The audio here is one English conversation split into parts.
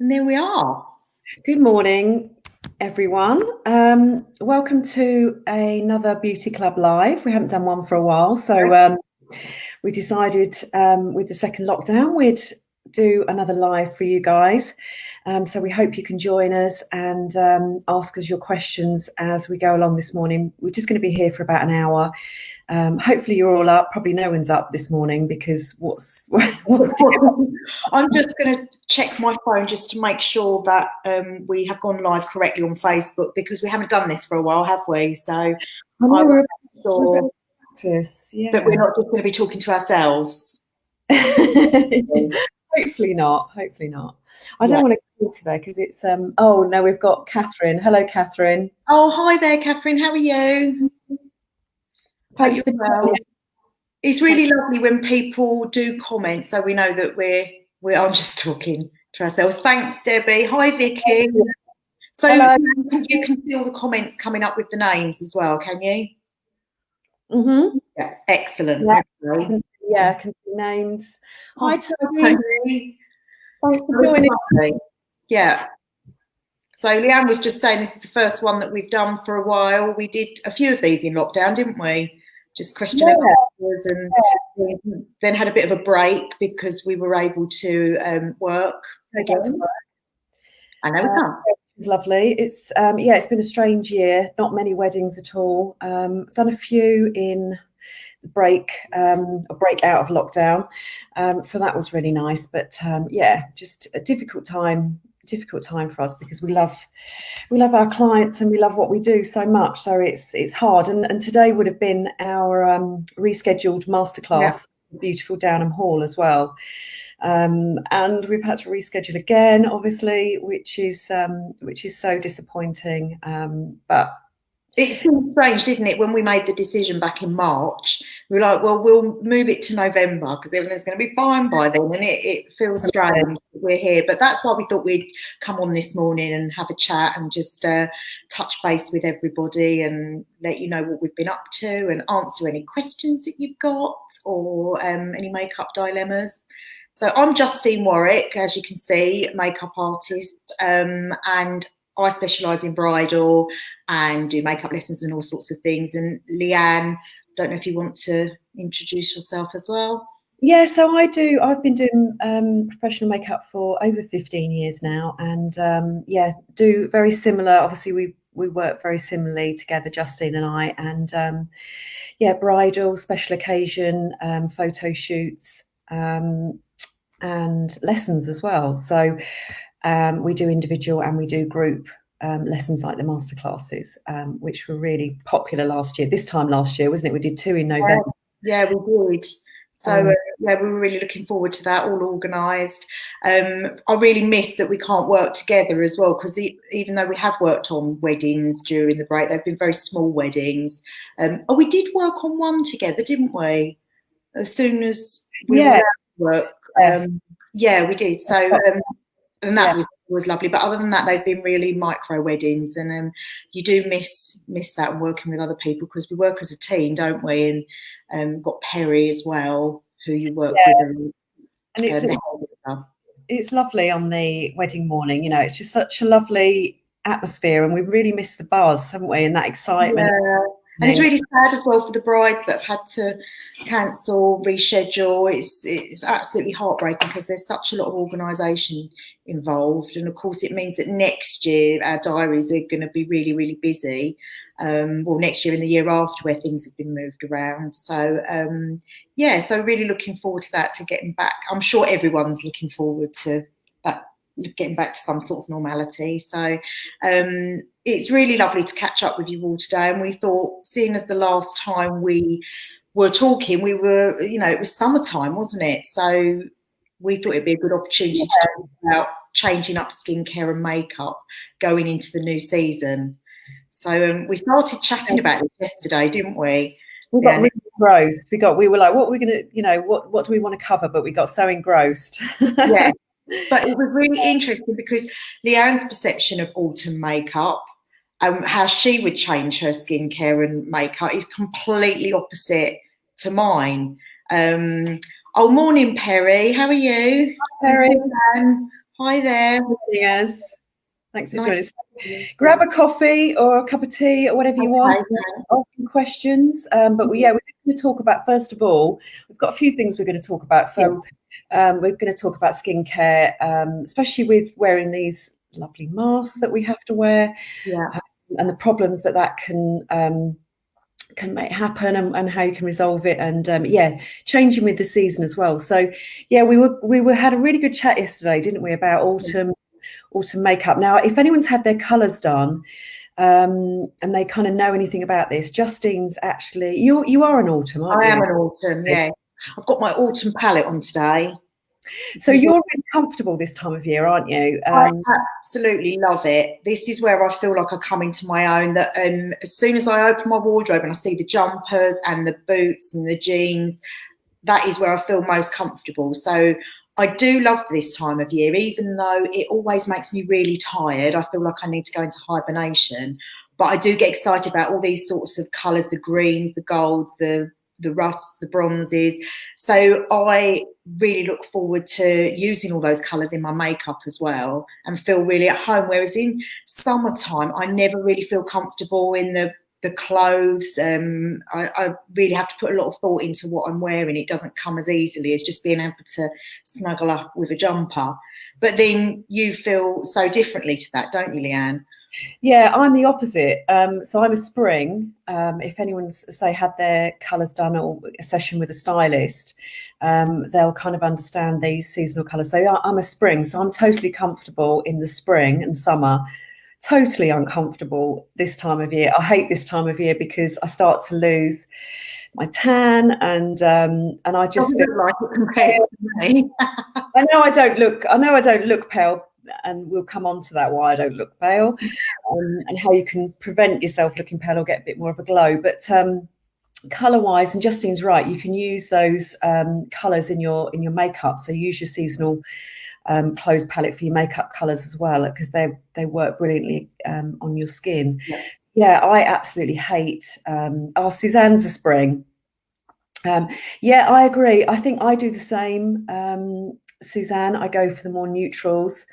And there we are. Good morning, everyone. Welcome to another Beauty Club Live. We haven't done one for a while, so we decided with the second lockdown we'd do another live for you guys. So we hope you can join us and ask us your questions as we go along this morning. We're just going to be here for about an hour. Hopefully you're all up. Probably no one's up this morning because what's I'm just going to check my phone just to make sure that we have gone live correctly on Facebook, because we haven't done this for a while, have we? So I want to make sure that we're not just going to be talking to ourselves. Hopefully not. I don't want to call today because it's oh no, we've got Catherine. Hello, Catherine. Oh, hi there, Catherine. How are you? Thanks for well. It's really lovely when people do comment, so we know that I'm just talking to ourselves. Thanks, Debbie. Hi, Vicky. So hello. You can see all the comments coming up with the names as well, can you? Yeah, excellent. Yeah, I can see names. Hi, Tony. Thanks for joining. Yeah. So Leanne was just saying this is the first one that we've done for a while. We did a few of these in lockdown, didn't we? Just question and answers, and then had a bit of a break because we were able to work again. I know we can't. It's lovely. It's it's been a strange year. Not many weddings at all. Done a few in the break out of lockdown, so that was really nice. But just a difficult time for us because we love our clients and we love what we do so much. So it's hard. And today would have been our rescheduled masterclass, beautiful Downham Hall as well. And we've had to reschedule again, obviously, which is so disappointing. But it seemed strange, didn't it, when we made the decision back in March? We were like, well, we'll move it to November because everything's going to be fine by then. And it feels strange that we're here. But that's why we thought we'd come on this morning and have a chat and just touch base with everybody and let you know what we've been up to and answer any questions that you've got or any makeup dilemmas. So I'm Justine Warwick, as you can see, makeup artist, and I specialise in bridal and do makeup lessons and all sorts of things. And Leanne, don't know if you want to introduce yourself as well. Yeah, so I do. I've been doing professional makeup for over 15 years now, and do very similar. Obviously, we work very similarly together, Justine and I, and bridal, special occasion, photo shoots, and lessons as well. So we do individual and we do group lessons like the masterclasses, which were really popular last year. This time last year, wasn't it? We did 2 in November. Yeah, we did. So we were really looking forward to that, all organised. I really miss that we can't work together as well, because even though we have worked on weddings during the break, they've been very small weddings. We did work on one together, didn't we? As soon as we were at work. We did. So and that was lovely. But other than that, they've been really micro weddings, and you do miss that and working with other people, because we work as a team, don't we? And got Perry as well, who you work with. And it's lovely on the wedding morning. You know, it's just such a lovely atmosphere, and we've really missed the buzz, haven't we? And that excitement. Yeah. And it's really sad as well for the brides that have had to cancel, reschedule. It's absolutely heartbreaking because there's such a lot of organisation involved. And of course, it means that next year our diaries are going to be really, really busy. Next year and the year after, where things have been moved around. So, so really looking forward to that, to getting back. I'm sure everyone's looking forward to that, getting back to some sort of normality. So it's really lovely to catch up with you all today. And we thought, seeing as the last time we were talking, we were, it was summertime, wasn't it? So we thought it'd be a good opportunity to talk about changing up skincare and makeup going into the new season. So we started chatting about it yesterday, didn't we? We got really engrossed. We were like, what are we going to, what do we want to cover? But we got so engrossed. Yeah. But it was really interesting because Leanne's perception of autumn makeup and how she would change her skincare and makeup is completely opposite to mine. Morning, Perry. How are you? Hi, Perry. Hi there. Yes. Thanks for joining Nice us. to see you. Grab a coffee or a cup of tea or whatever you want. Okay, Ask some questions. But we're just going to talk about, first of all, we've got a few things we're going to talk about. So we're going to talk about skincare, especially with wearing these lovely masks that we have to wear, and the problems that can make happen, and how you can resolve it, and changing with the season as well. So we had a really good chat yesterday, didn't we, about autumn makeup. Now, if anyone's had their colours done, and they kind of know anything about this, Justine's actually, you are an autumn, aren't you? I am an autumn, yeah. I've got my autumn palette on today. So you're really comfortable this time of year, aren't you? I absolutely love it. This is where I feel like I come into my own, that as soon as I open my wardrobe and I see the jumpers and the boots and the jeans, that is where I feel most comfortable. So I do love this time of year, even though it always makes me really tired. I feel like I need to go into hibernation, but I do get excited about all these sorts of colours, the greens, the golds, the rusts, the bronzes. So I really look forward to using all those colours in my makeup as well, and feel really at home. Whereas in summertime, I never really feel comfortable in the clothes. I really have to put a lot of thought into what I'm wearing. It doesn't come as easily as just being able to snuggle up with a jumper. But then you feel so differently to that, don't you, Leanne? Yeah, I'm the opposite. So I'm a spring. If anyone's, say, had their colours done or a session with a stylist, they'll kind of understand these seasonal colours. So I'm a spring, so I'm totally comfortable in the spring and summer. Totally uncomfortable this time of year. I hate this time of year because I start to lose my tan, and I just feel like it compared to me. I know I don't look pale, and we'll come on to that, why I don't look pale, and how you can prevent yourself looking pale or get a bit more of a glow. But colour wise, and Justine's right, you can use those colours in your makeup. So use your seasonal clothes palette for your makeup colours as well, because they work brilliantly on your skin. Yeah, I absolutely hate Suzanne's a spring. I agree. I think I do the same, Suzanne. I go for the more neutrals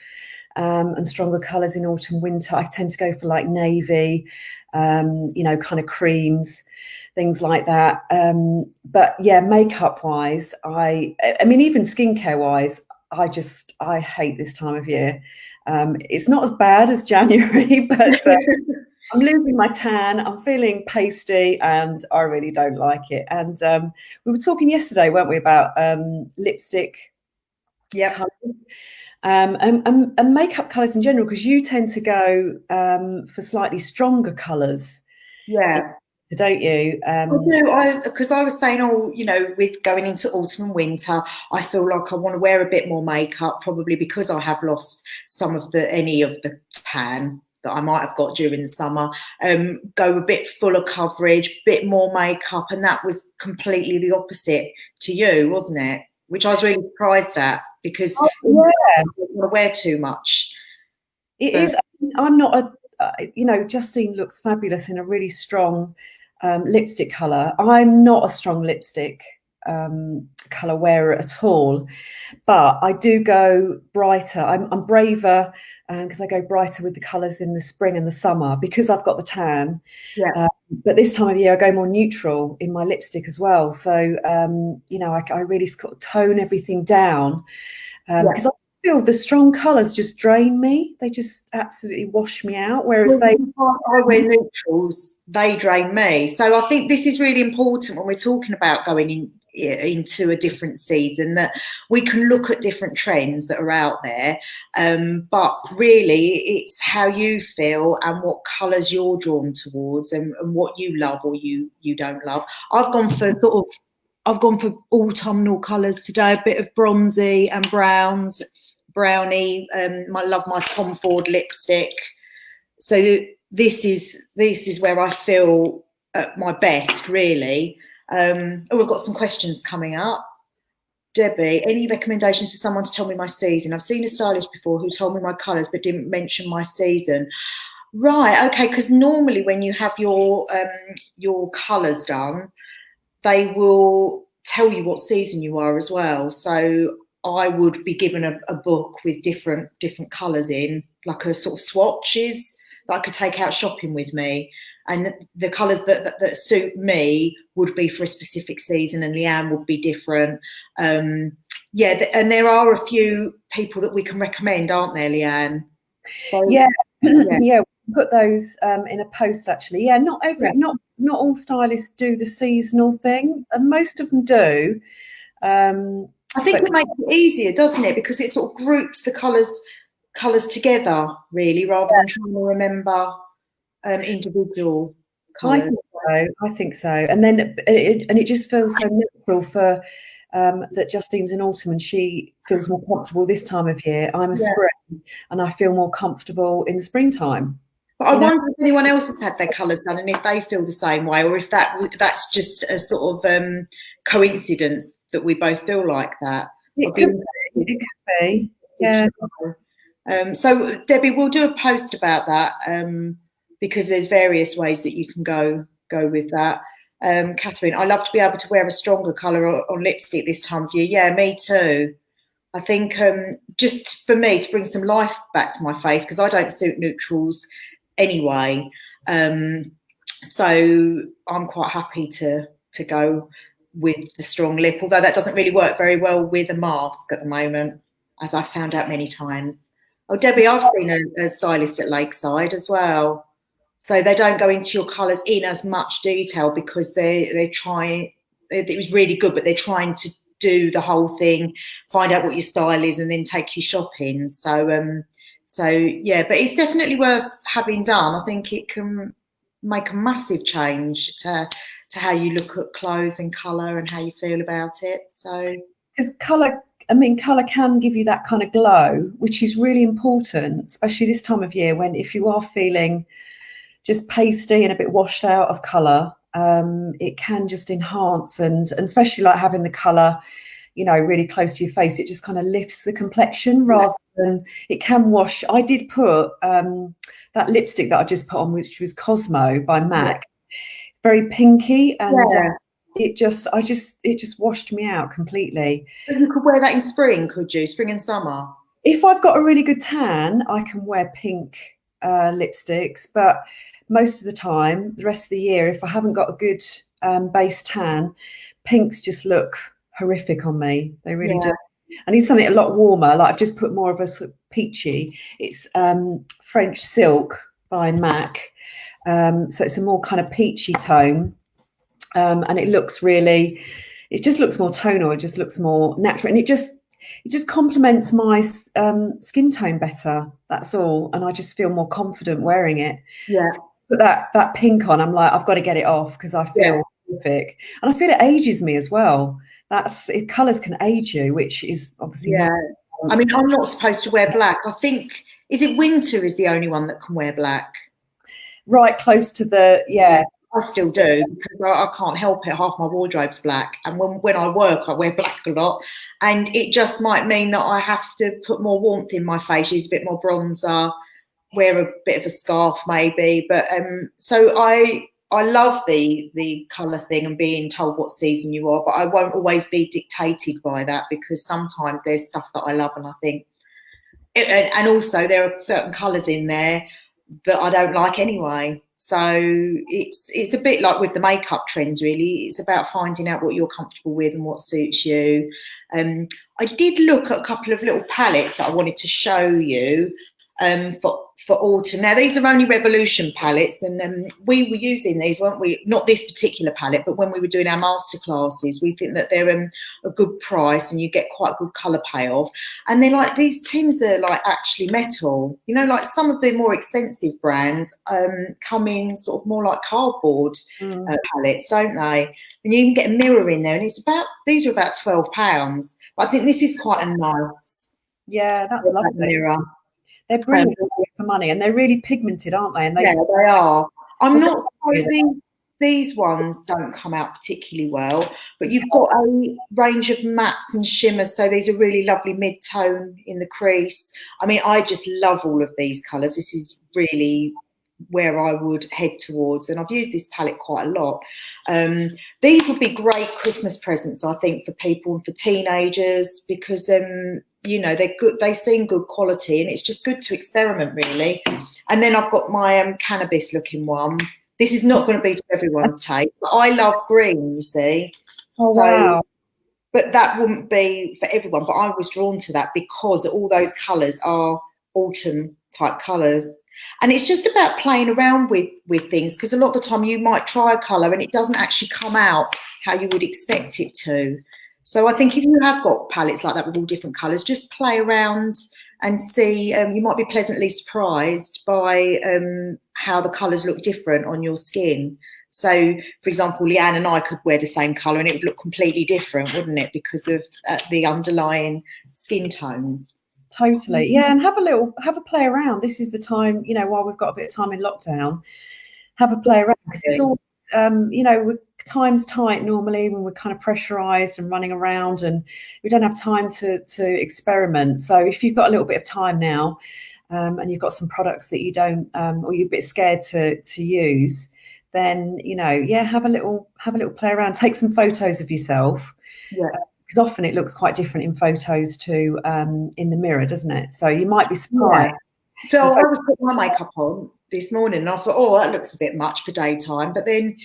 and stronger colours in autumn, winter. I tend to go for like navy, kind of creams, things like that. But yeah, makeup wise, I mean, even skincare wise, I hate this time of year. It's not as bad as January, but I'm losing my tan, I'm feeling pasty, and I really don't like it. And we were talking yesterday, weren't we, about lipstick colours, and makeup colours in general, because you tend to go for slightly stronger colours. Yeah. Don't you? I do, because I was saying, with going into autumn and winter, I feel like I want to wear a bit more makeup, probably because I have lost any of the tan that I might have got during the summer. Go a bit fuller coverage, bit more makeup, and that was completely the opposite to you, wasn't it? Which I was really surprised at, because I don't want to wear too much. It is. I'm not Justine looks fabulous in a really strong lipstick colour. I'm not a strong lipstick colour wearer at all, but I do go brighter. I'm braver because I go brighter with the colours in the spring and the summer, because I've got the tan. But this time of year I go more neutral in my lipstick as well. So I really sort of tone everything down, because I feel the strong colours just drain me. They just absolutely wash me out. Whereas I wear neutrals, they drain me. So I think this is really important when we're talking about going into a different season, that we can look at different trends that are out there, but really it's how you feel and what colours you're drawn towards, and what you love or you don't love. I've gone for autumnal colours today, a bit of bronzy and brownie. I love my Tom Ford lipstick. So this is where I feel at my best, really. We've got some questions coming up. Debbie, any recommendations for someone to tell me my season? I've seen a stylist before who told me my colours but didn't mention my season. Right, okay, because normally when you have your colours done, they will tell you what season you are as well. So I would be given a book with different colours in, like a sort of swatches that I could take out shopping with me. And the colours that suit me would be for a specific season, and Leanne would be different. Yeah, and there are a few people that we can recommend, aren't there, Leanne? So Yeah, yeah, yeah, we put those in a post actually. Yeah, not all stylists do the seasonal thing, and most of them do. I think But it makes it easier, doesn't it? Because it sort of groups the colours together, really, rather than trying to remember individual I colours. think so. I think so. And then it just feels so natural for that Justine's in autumn and she feels more comfortable this time of year. I'm a Yeah. spring and I feel more comfortable in the springtime. But I You know, wonder if anyone else has had their colours done and if they feel the same way, or if that's just a sort of coincidence that we both feel like that. I'd it be could be. interested It could be. to Yeah. know. So Debbie, we'll do a post about that because there's various ways that you can go with that. Catherine, I love to be able to wear a stronger colour on lipstick this time of year. Yeah, me too. I think just for me to bring some life back to my face, because I don't suit neutrals anyway. So I'm quite happy to go with the strong lip, although that doesn't really work very well with a mask at the moment, as I've found out many times. Oh, Debbie, I've seen a stylist at Lakeside as well. So they don't go into your colours in as much detail because they're trying. It was really good, but they're trying to do the whole thing, find out what your style is, and then take you shopping. So yeah, but it's definitely worth having done. I think it can make a massive change to how you look at clothes and colour and how you feel about it. So Because colour can give you that kind of glow, which is really important, especially this time of year when if you are feeling just pasty and a bit washed out of colour, it can just enhance and especially like having the colour, you know, really close to your face, it just kind of lifts the complexion rather than it can wash. I did put that lipstick that I just put on, which was Cosmo by MAC, very pinky, and it just washed me out completely. But you could wear that in spring, could you? Spring and summer. If I've got a really good tan, I can wear pink lipsticks, but most of the time, the rest of the year, if I haven't got a good base tan, pinks just look horrific on me. They really do. I need something a lot warmer. Like I've just put more of a sort of peachy. It's French Silk by MAC. So it's a more kind of peachy tone. And it just looks more tonal. It just looks more natural. And it just complements my skin tone better. That's all. And I just feel more confident wearing it. Yeah. So put that pink on, I'm like, I've got to get it off because I feel terrific. And I feel it ages me as well. Colours can age you, which is obviously not. I mean, I'm not supposed to wear black. I think, is it Winter is the only one that can wear black? Right close to the, I still do because I can't help it. Half my wardrobe's black, and when I work, I wear black a lot, and it just might mean that I have to put more warmth in my face, use a bit more bronzer, wear a bit of a scarf maybe. But so I love the colour thing and being told what season you are, but I won't always be dictated by that because sometimes there's stuff that I love and I think, and also there are certain colours in there that I don't like anyway. So it's a bit like with the makeup trends, really. It's about finding out what you're comfortable with and what suits you. I did look at a couple of little palettes that I wanted to show you for autumn. Now, these are only Revolution palettes, and we were using these, weren't we? Not this particular palette, but when we were doing our masterclasses, we think that they're a good price and you get quite a good colour payoff. And they're like, these tins are like actually metal. You know, like some of the more expensive brands come in sort of more like cardboard palettes, don't they? And you can get a mirror in there, and these are about £12. But I think this is quite a nice that's lovely mirror. They're brilliant for money, and they're really pigmented, aren't they? And they are. I'm not sure these ones don't come out particularly well, but you've got a range of mattes and shimmers, so these are really lovely mid-tone in the crease. I mean, I just love all of these colours. This is really where I would head towards, and I've used this palette quite a lot. These would be great Christmas presents, I think, for people and for teenagers, because you know, they're good, they seem good quality, and it's just good to experiment, really. And then I've got my cannabis looking one. This is not going to be to everyone's taste, but I love green, you see. Oh, So, wow. but that wouldn't be for everyone. But I was drawn to that because all those colours are autumn type colours. And it's just about playing around with things, because a lot of the time you might try a colour and it doesn't actually come out how you would expect it to. So I think if you have got palettes like that with all different colours, just play around and see. You might be pleasantly surprised by how the colours look different on your skin. So, for example, Leanne and I could wear the same colour and it would look completely different, wouldn't it? Because of the underlying skin tones. Totally. Yeah. And have a play around. This is the time, you know, while we've got a bit of time in lockdown, have a play around, because it's all, you know, time's tight normally when we're kind of pressurized and running around, and we don't have time to experiment. So if you've got a little bit of time now, and you've got some products that you don't, or you're a bit scared to use, then, you know, yeah, have a little play around, take some photos of yourself. Yeah. Because often it looks quite different in photos to in the mirror, doesn't it? So you might be surprised. Yeah. So I was putting my makeup on this morning and I thought, oh, that looks a bit much for daytime. But then,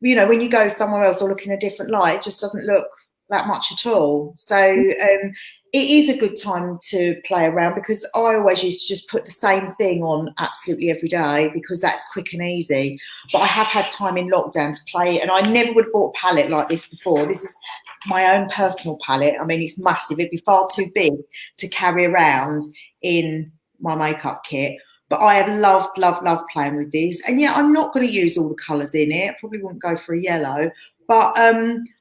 you know, when you go somewhere else or look in a different light, it just doesn't look that much at all. So it is a good time to play around, because I always used to just put the same thing on absolutely every day because that's quick and easy. But I have had time in lockdown to play, and I never would have bought a palette like this before. This is my own personal palette. I mean, it's massive. It'd be far too big to carry around in my makeup kit. But I have loved playing with this. And yeah, I'm not going to use all the colours in it. I probably wouldn't go for a yellow. But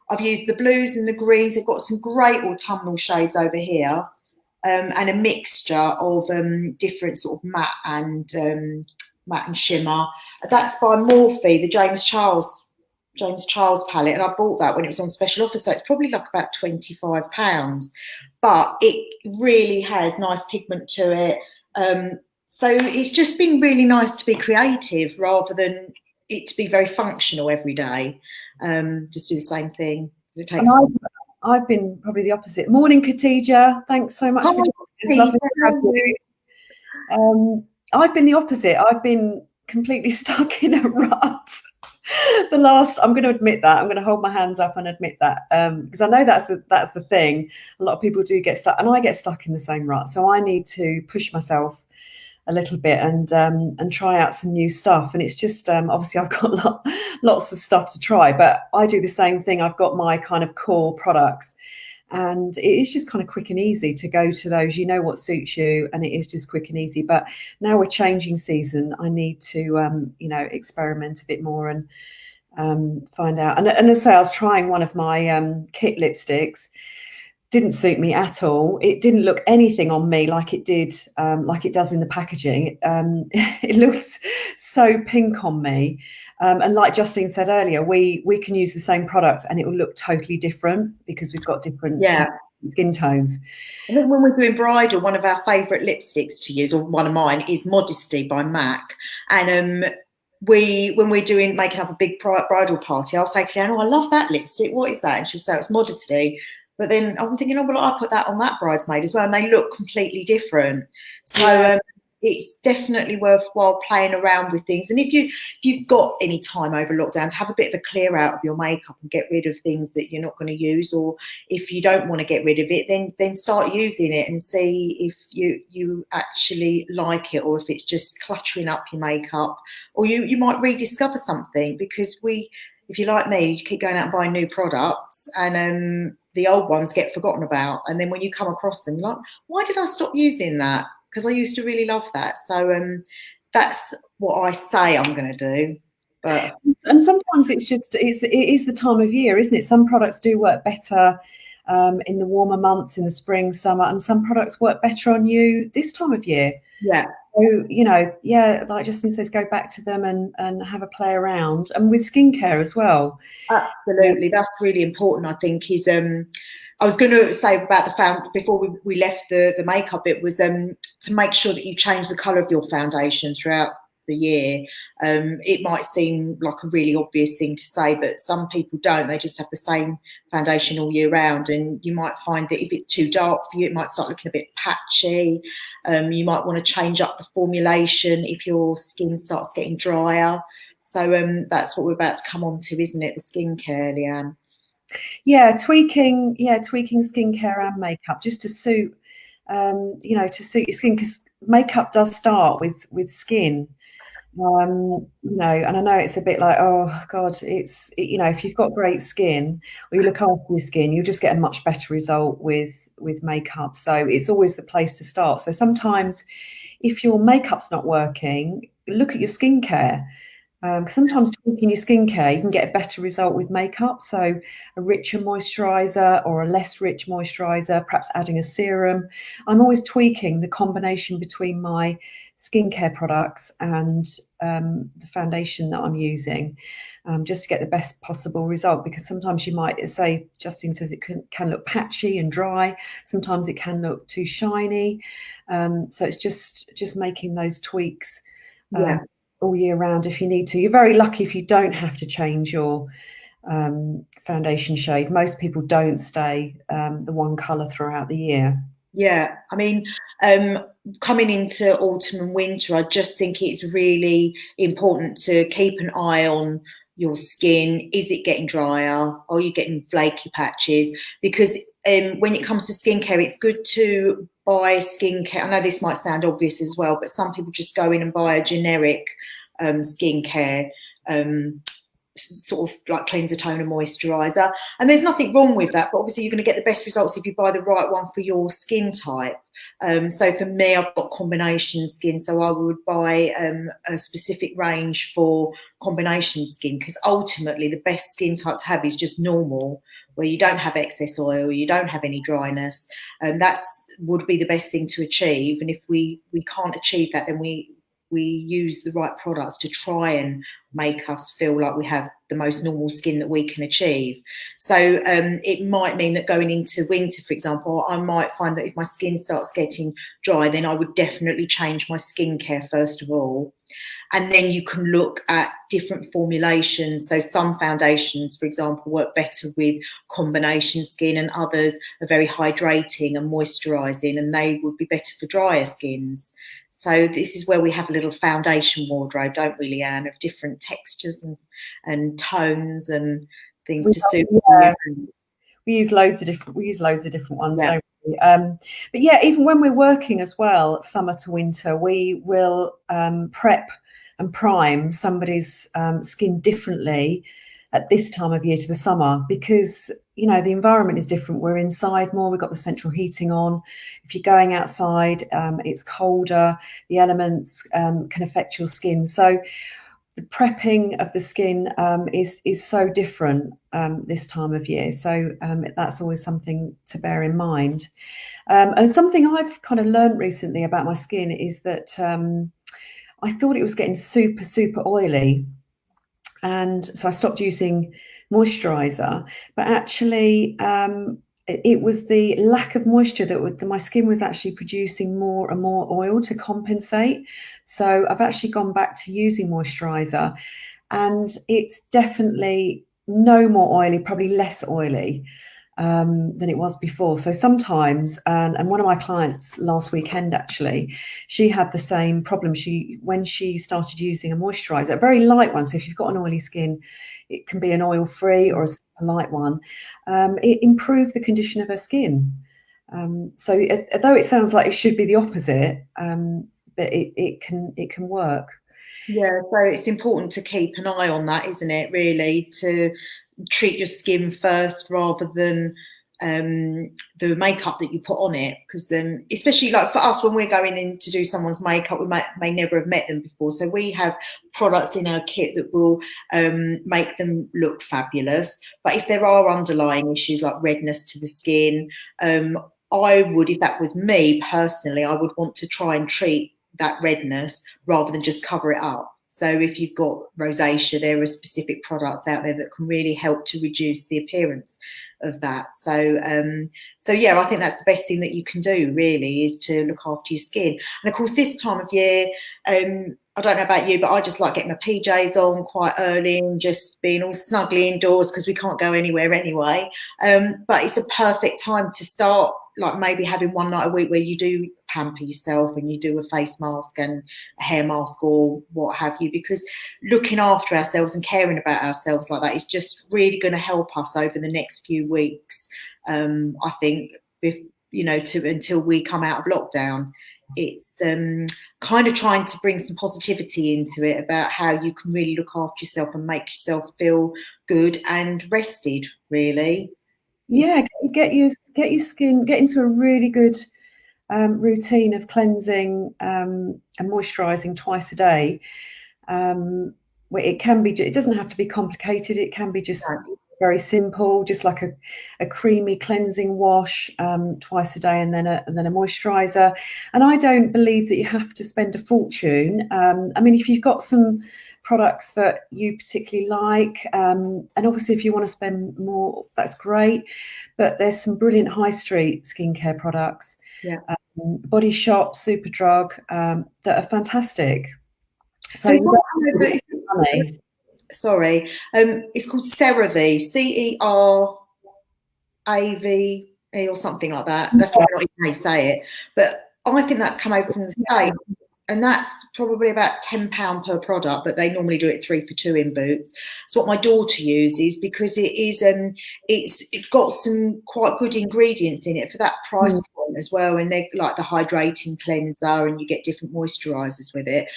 I've used the blues and the greens. They've got some great autumnal shades over here, and a mixture of different sort of matte and shimmer. That's by Morphe, the James Charles palette, and I bought that when it was on special offer, so it's probably like about £25. But it really has nice pigment to it. So it's just been really nice to be creative rather than it to be very functional every day. Just do the same thing. It takes. I've been probably the opposite. Morning, Khadija. Thanks so much for joining. It's lovely to have you. I've been the opposite. I've been completely stuck in a rut. I'm going to admit that. I'm going to hold my hands up and admit that, because I know that's the thing. A lot of people do get stuck, and I get stuck in the same rut. So I need to push myself a little bit and try out some new stuff. And it's just obviously I've got lots of stuff to try, but I do the same thing. I've got my kind of core products, and it is just kind of quick and easy to go to those. You know what suits you, and it is just quick and easy. But now we're changing season. I need to you know, experiment a bit more and find out. And as I say, I was trying one of my kit lipsticks. Didn't suit me at all. It didn't look anything on me like it did, like it does in the packaging. It looks so pink on me. And like Justine said earlier, we can use the same product and it will look totally different because we've got different skin tones. I think when we're doing bridal, one of our favourite lipsticks to use, or one of mine, is Modesty by MAC. And when we're making up a big bridal party, I'll say to Leanne, oh, I love that lipstick. What is that? And she'll say, it's Modesty. But then I'm thinking, oh, well, I put that on that bridesmaid as well, and they look completely different. So it's definitely worthwhile playing around with things. And if you've got any time over lockdown, to have a bit of a clear out of your makeup and get rid of things that you're not going to use, or if you don't want to get rid of it, then start using it and see if you actually like it, or if it's just cluttering up your makeup, or you might rediscover something. Because if you're like me, you keep going out and buying new products, and the old ones get forgotten about. And then when you come across them, you're like, why did I stop using that? Because I used to really love that. So that's what I say I'm going to do. And sometimes it is the time of year, isn't it? Some products do work better in the warmer months, in the spring, summer, and some products work better on you this time of year. Yeah. So, you know, like Justine says, go back to them and have a play around, and with skincare as well. Absolutely. That's really important, I think, is I was going to say about before we left the makeup, it was to make sure that you change the colour of your foundation throughout the year. It might seem like a really obvious thing to say, but some people don't. They just have the same foundation all year round, and you might find that if it's too dark for you, it might start looking a bit patchy. You might want to change up the formulation if your skin starts getting drier. So that's what we're about to come on to, isn't it? The skincare, Leanne. Yeah, tweaking skincare and makeup just to suit, to suit your skin, because makeup does start with skin. And I know it's a bit like, oh God, if you've got great skin or you look after your skin, you'll just get a much better result with makeup. So it's always the place to start. So sometimes if your makeup's not working, look at your skincare. Because sometimes tweaking your skincare, you can get a better result with makeup. So a richer moisturizer or a less rich moisturizer, perhaps adding a serum. I'm always tweaking the combination between my skincare products and the foundation that I'm using, just to get the best possible result. Because sometimes you might say, Justine says, it can look patchy and dry. Sometimes it can look too shiny. So it's just making those tweaks. Yeah. All year round if you need to. You're very lucky if you don't have to change your foundation shade. Most people don't stay the one colour throughout the year. Yeah, I mean, coming into autumn and winter, I just think it's really important to keep an eye on your skin. Is it getting drier? Are you getting flaky patches? Because when it comes to skincare, it's good to buy skincare. I know this might sound obvious as well, but some people just go in and buy a generic skincare. Sort of like cleanser, toner, moisturizer, and there's nothing wrong with that, but obviously you're going to get the best results if you buy the right one for your skin type. So for me, I've got combination skin, so I would buy a specific range for combination skin, because ultimately the best skin type to have is just normal, where you don't have excess oil, you don't have any dryness, and that's would be the best thing to achieve. And if we can't achieve that, then we use the right products to try and make us feel like we have the most normal skin that we can achieve. So it might mean that going into winter, for example, I might find that if my skin starts getting dry, then I would definitely change my skincare first of all. And then you can look at different formulations. So some foundations, for example, work better with combination skin, and others are very hydrating and moisturising, and they would be better for drier skins. So this is where we have a little foundation wardrobe, don't we, Leanne, of different textures and tones and things to suit Yeah. you. We use loads of different ones, Yeah. don't we? But yeah, even when we're working as well, summer to winter, we will prep and prime somebody's skin differently at this time of year to the summer, because the environment is different. We're inside more, we've got the central heating on. If you're going outside, it's colder, the elements can affect your skin. So the prepping of the skin is so different this time of year. So that's always something to bear in mind. And something I've kind of learned recently about my skin is that I thought it was getting super, super oily. And so I stopped using moisturizer, but actually it was the lack of moisture that my skin was actually producing more and more oil to compensate. So I've actually gone back to using moisturizer, and it's definitely no more oily, probably less oily than it was before. So sometimes, and one of my clients last weekend, actually, she had the same problem. When she started using a moisturizer, a very light one. So if you've got an oily skin, it can be an oil-free or a light one. It improved the condition of her skin. So although it sounds like it should be the opposite, but it can work. Yeah, so it's important to keep an eye on that, isn't it? Really, to treat your skin first rather than the makeup that you put on it, because especially like for us, when we're going in to do someone's makeup, we may never have met them before, so we have products in our kit that will make them look fabulous. But if there are underlying issues like redness to the skin, I would, if that was me personally, I would want to try and treat that redness rather than just cover it up. So if you've got rosacea, there are specific products out there that can really help to reduce the appearance of that. So yeah, I think that's the best thing that you can do really, is to look after your skin. And of course, this time of year, I don't know about you, but I just like getting my PJs on quite early and just being all snugly indoors because we can't go anywhere anyway. But it's a perfect time to start, like maybe having one night a week where you do pamper yourself and you do a face mask and a hair mask or what have you, because looking after ourselves and caring about ourselves like that is just really going to help us over the next few weeks. I think, until we come out of lockdown. It's kind of trying to bring some positivity into it about how you can really look after yourself and make yourself feel good and rested, really. Yeah, get your skin, get into a really good routine of cleansing and moisturising twice a day. It can be, it doesn't have to be complicated. It can be just very simple, just like a creamy cleansing wash twice a day, and then a moisturiser. And I don't believe that you have to spend a fortune. I mean, if you've got some products that you particularly like, and obviously if you want to spend more, that's great. But there's some brilliant high street skincare products. Yeah. Body Shop, Superdrug, that are fantastic. So sorry, it's called CeraVe, CERAVE or something like that. That's probably not even how you say it, but I think that's come over from the States. And that's probably about £10 per product, but they normally do it 3 for 2 in Boots. It's what my daughter uses because it's got some quite good ingredients in it for that price point as well, and they're like the hydrating cleanser, and you get different moisturisers with it.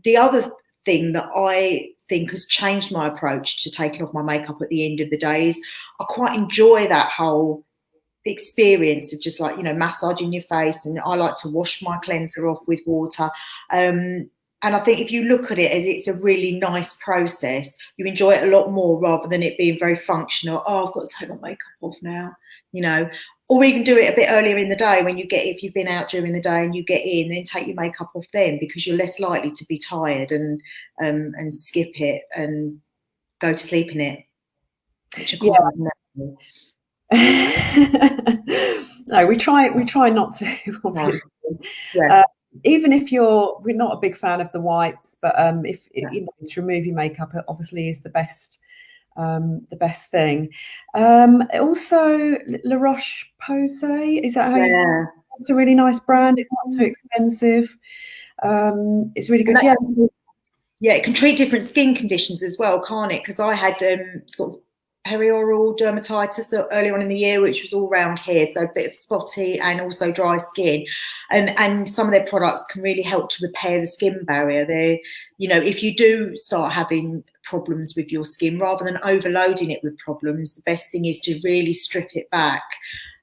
The other thing that I think has changed my approach to taking off my makeup at the end of the day is I quite enjoy that whole experience of just like, massaging your face, and I like to wash my cleanser off with water. And I think if you look at it as it's a really nice process, you enjoy it a lot more rather than it being very functional. Oh, I've got to take my makeup off now, or even do it a bit earlier in the day if you've been out during the day and you get in, then take your makeup off then, because you're less likely to be tired and skip it and go to sleep in it, which of course I've never. No, we try not to, obviously. Yeah. Even if we're not a big fan of the wipes, but if to remove your makeup, it obviously is the best thing. Also, La Roche-Posay, is that how you say it? It's a really nice brand. It's not too expensive. It's really good. Yeah, it can treat different skin conditions as well, can't it? Because I had sort of perioral dermatitis earlier on in the year, which was all round here, so a bit of spotty and also dry skin, and some of their products can really help to repair the skin barrier. If you do start having problems with your skin, rather than overloading it with problems, the best thing is to really strip it back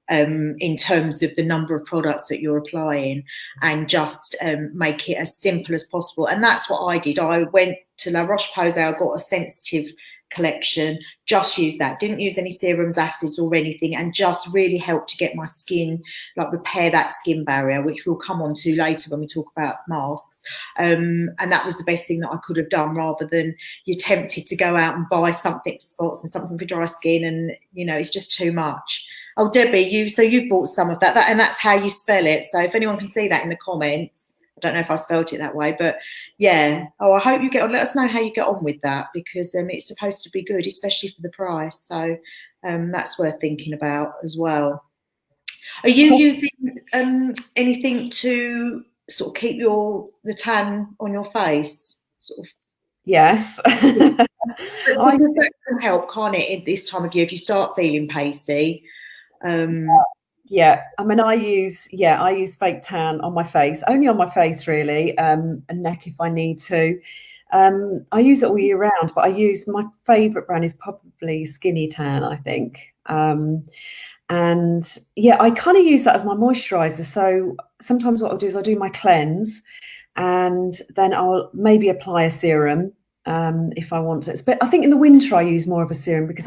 in terms of the number of products that you're applying, and just make it as simple as possible. And that's what I did. I went to La Roche-Posay, I got a sensitive collection, just used that, didn't use any serums, acids or anything, and just really helped to get my skin, like repair that skin barrier, which we'll come on to later when we talk about masks. And that was the best thing that I could have done, rather than you're tempted to go out and buy something for spots and something for dry skin, and it's just too much. Oh, Debbie, you've bought some of that, and that's how you spell it. So if anyone can see that in the comments, I don't know if I spelled it that way, but yeah. Oh, I hope you get on. Let us know how you get on with that, because it's supposed to be good, especially for the price. So that's worth thinking about as well. Are you using anything to sort of keep the tan on your face? Sort of. Yes. That can help, can't it, at this time of year if you start feeling pasty? Yeah, I mean, I use fake tan on my face, only on my face really, and neck if I need to. I use it all year round, but my favourite brand is probably Skinny Tan, I think. And yeah, I kind of use that as my moisturiser. So sometimes what I'll do is I'll do my cleanse, and then I'll maybe apply a serum if I want to. But I think in the winter I use more of a serum, because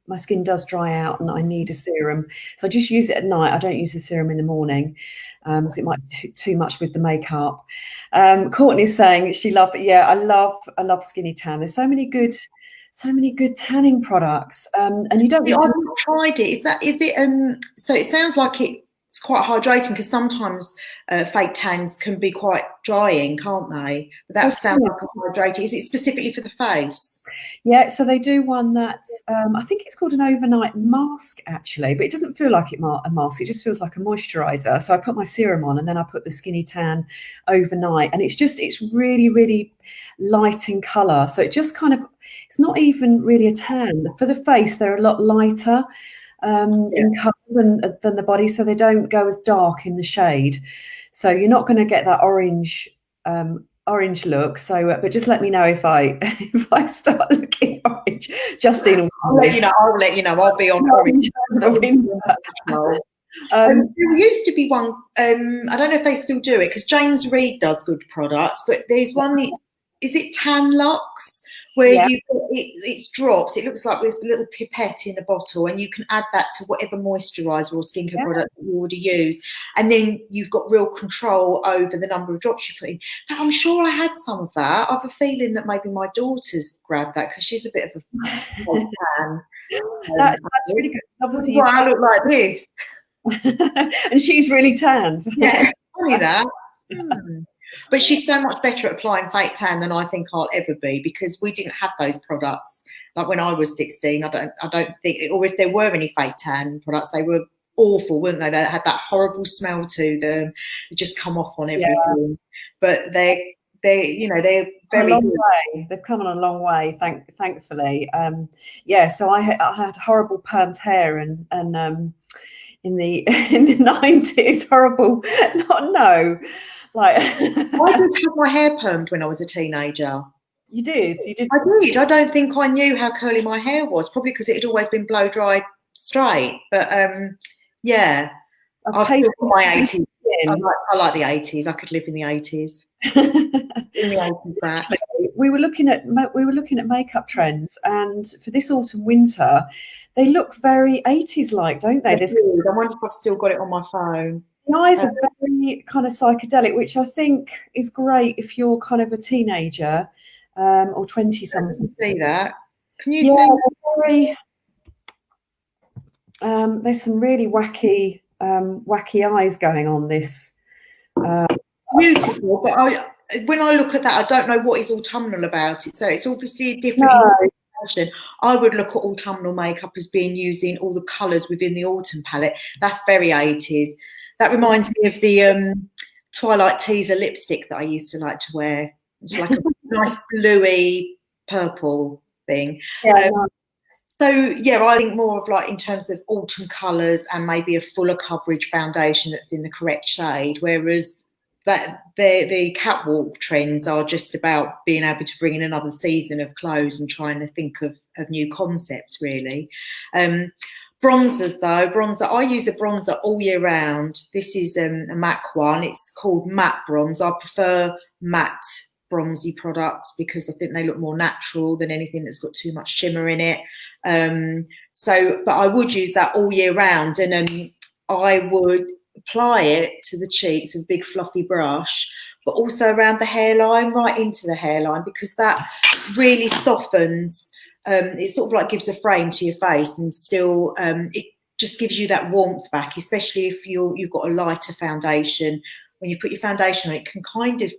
my skin does dry out and I need a serum. So I just use it at night. I don't use the serum in the morning, because it might be too much with the makeup. Courtney's saying she loves it. Yeah, I love Skinny Tan. There's so many good tanning products, and you don't. I've not tried it. Is it? So it sounds like it it's quite hydrating, because sometimes fake tans can be quite drying, can't they? But that sounds like a hydrating. Is it specifically for the face? Yeah, so they do one that's, I think it's called an overnight mask actually, but it doesn't feel like a mask. It just feels like a moisturizer. So I put my serum on and then I put the Skinny Tan overnight, and it's really, really light in color. So it just kind of, it's not even really a tan. For the face, they're a lot lighter in color than the body, so they don't go as dark in the shade. So you're not going to get that orange look. So, but just let me know if I if I start looking orange. Justine, I'll let you know. I'll let you know. I'll be on orange. There used to be one. I don't know if they still do it, because James Reed does good products, but there's one. Is it Tan Lux, where it's drops? It looks like with a little pipette in a bottle, and you can add that to whatever moisturiser or skincare product that you already use, and then you've got real control over the number of drops you put in. Now, I'm sure I had some of that. I have a feeling that maybe my daughter's grabbed that, because she's a bit of a fan. That's really good. Obviously, I look like this. And she's really tanned. Yeah, funny that. But she's so much better at applying fake tan than I think I'll ever be, because we didn't have those products. Like when I was 16, I don't think, or if there were any fake tan products, they were awful, weren't they? They had that horrible smell to them. It just come off on everything. But they're very good. Way. They've come on a long way, thankfully. So I had horrible permed hair and in the 90s, horrible. Like I did have my hair permed when I was a teenager. You did? I did. I don't think I knew how curly my hair was, probably because it had always been blow dried straight. But yeah, I've still got my 80s. I like the 80s. I could live in the 80s. We were looking at makeup trends, and for this autumn winter, they look very 80s like, don't they? I wonder if I've still got it on my phone. The eyes are very kind of psychedelic, which I think is great if you're kind of a teenager or 20-something. See that? Can you see? There's some really wacky eyes going on this. Beautiful, but when I look at that, I don't know what is autumnal about it. So it's obviously a different interpretation. I would look at autumnal makeup as being using all the colours within the autumn palette. That's very 80s. That reminds me of the Twilight Teaser lipstick that I used to like to wear. It's like a nice bluey purple thing. So yeah, I think more of like in terms of autumn colours and maybe a fuller coverage foundation that's in the correct shade, whereas that the catwalk trends are just about being able to bring in another season of clothes and trying to think of new concepts, really. Bronzers though, I use a bronzer all year round. This is a MAC one. It's called Matte Bronze. I prefer matte bronzy products because I think they look more natural than anything that's got too much shimmer in it. But I would use that all year round, and I would apply it to the cheeks with a big fluffy brush, but also around the hairline, right into the hairline, because that really softens. It sort of like gives a frame to your face, and still it just gives you that warmth back, especially if you've got a lighter foundation. When you put your foundation on, it can kind of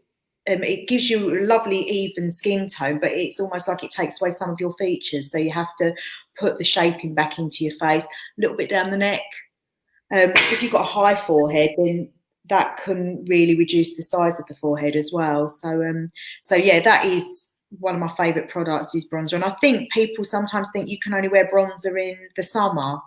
it gives you a lovely even skin tone, but it's almost like it takes away some of your features. So you have to put the shaping back into your face, a little bit down the neck. If you've got a high forehead, then that can really reduce the size of the forehead as well. So yeah, that is one of my favourite products, is bronzer. And I think people sometimes think you can only wear bronzer in the summer,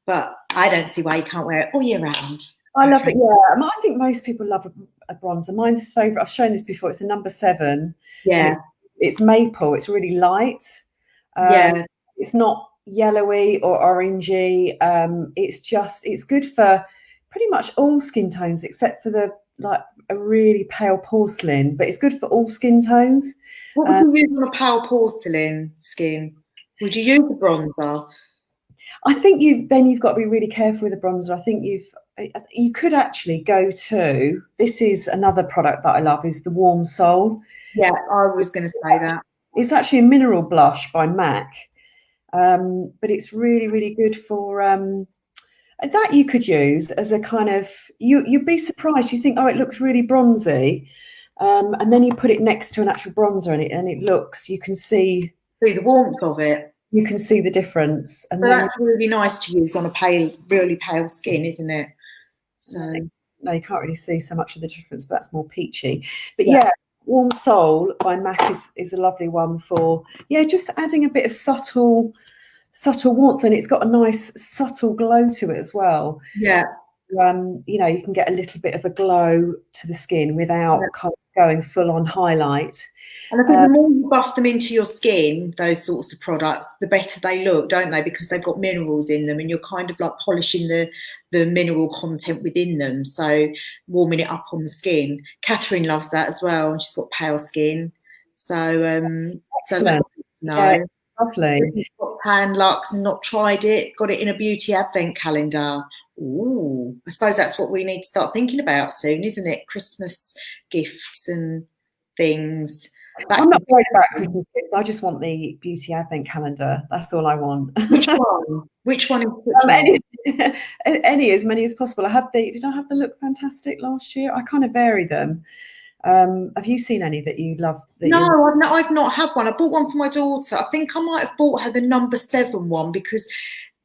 but I don't see why you can't wear it all year round. I love it, yeah. I think most people love a bronzer. Mine's favourite, I've shown this before, it's a number 7. Yeah. It's maple, it's really light. It's not yellowy or orangey. It's good for pretty much all skin tones except for a really pale porcelain, but it's good for all skin tones. What would you use on a pale porcelain skin? Would you use a bronzer? I think you've got to be really careful with the bronzer. I think you could actually go to, this is another product that I love, is the Warm Soul. Yeah, I was going to say that. It's actually a mineral blush by MAC, but it's really, really good for That you could use as a kind of, you'd be surprised. You think, oh, it looks really bronzy, and then you put it next to an actual bronzer, and it looks. You can see the warmth of it. You can see the difference, and So then that's really nice to use on a pale, really pale skin, isn't it? So no, you can't really see so much of the difference, but that's more peachy. But yeah, Warm Soul by MAC is a lovely one for just adding a bit of subtle warmth, and it's got a nice subtle glow to it as well. Yeah. You can get a little bit of a glow to the skin without kind of going full on highlight. And I think the more you buff them into your skin, those sorts of products, the better they look, don't they? Because they've got minerals in them, and you're kind of like polishing the mineral content within them. So warming it up on the skin. Catherine loves that as well, and she's got pale skin. So Excellent. no. Lovely. If you've got Pan Lux and not tried it, got it in a beauty advent calendar. Ooh, I suppose that's what we need to start thinking about soon, isn't it? Christmas gifts and things. I'm not worried about Christmas gifts. I just want the beauty advent calendar. That's all I want. Which one? Which one in particular? Any, as many as possible. Did I have the Look Fantastic last year? I kind of vary them. Have you seen any that you love? No, I've not had one. I bought one for my daughter. I think I might have bought her the number 7 one because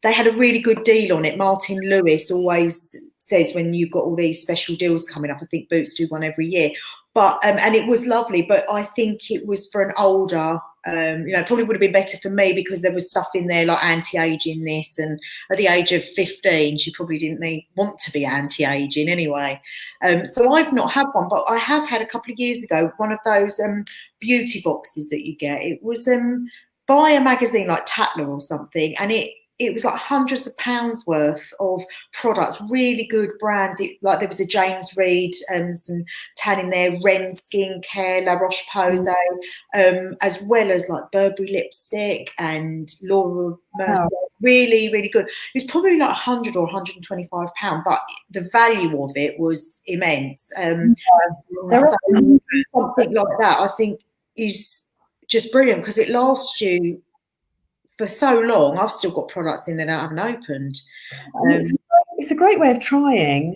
they had a really good deal on it. Martin Lewis always says when you've got all these special deals coming up, I think Boots do one every year. But and it was lovely, but I think it was for an older, probably would have been better for me because there was stuff in there like anti-aging this, and at the age of 15, she probably didn't want to be anti-aging anyway. So I've not had one, but I have had a couple of years ago one of those beauty boxes that you get. It was by a magazine like Tatler or something, and it was like hundreds of pounds worth of products, really good brands. Like there was a James Reed and some tan in there, Ren Skincare, La Roche-Posay, as well as like Burberry lipstick and Laura Mercier. Wow. Really, really good. It was probably like £100 or £125, but the value of it was immense. So something like that, I think, is just brilliant because it lasts you for so long. I've still got products in there that I haven't opened. It's a great way of trying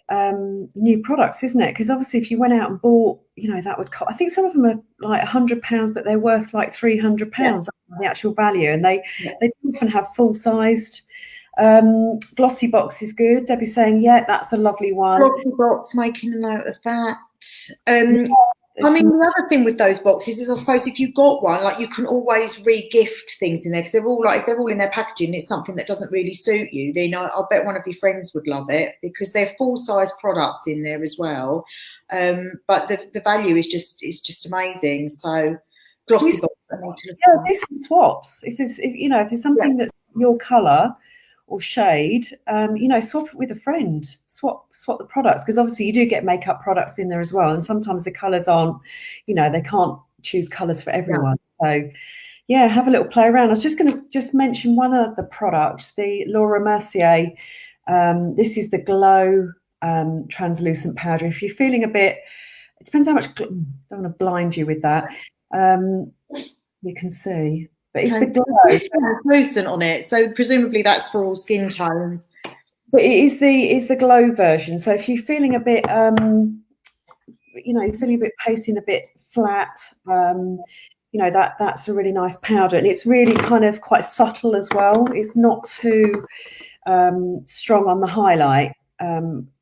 new products, isn't it? Because obviously if you went out and bought, that would cost, I think some of them are like £100, but they're worth like £300 the actual value, and they often have full-sized glossy box is good. Debbie's saying, that's a lovely one. Glossy box, making a note of that. I mean, the other thing with those boxes is, I suppose, if you've got one, like you can always re-gift things in there because they're all like, if they're all in their packaging, it's something that doesn't really suit you. Then I'll bet one of your friends would love it because they're full-size products in there as well. But the value is just amazing. So glossy box. Do some swaps. If there's something that's your colour or shade, swap it with a friend, swap the products, because obviously you do get makeup products in there as well, and sometimes the colors aren't, they can't choose colors for everyone. So have a little play around. I was just going to mention one of the products, the Laura Mercier. This is the Glow translucent powder. If you're feeling a bit, it depends how much, don't want to blind you with that. You can see. But it's the glow. It's translucent on it, so presumably that's for all skin tones. But it is the glow version. So if you're feeling a bit, you're feeling a bit pasty and a bit flat, that's a really nice powder, and it's really kind of quite subtle as well. It's not too strong on the highlight,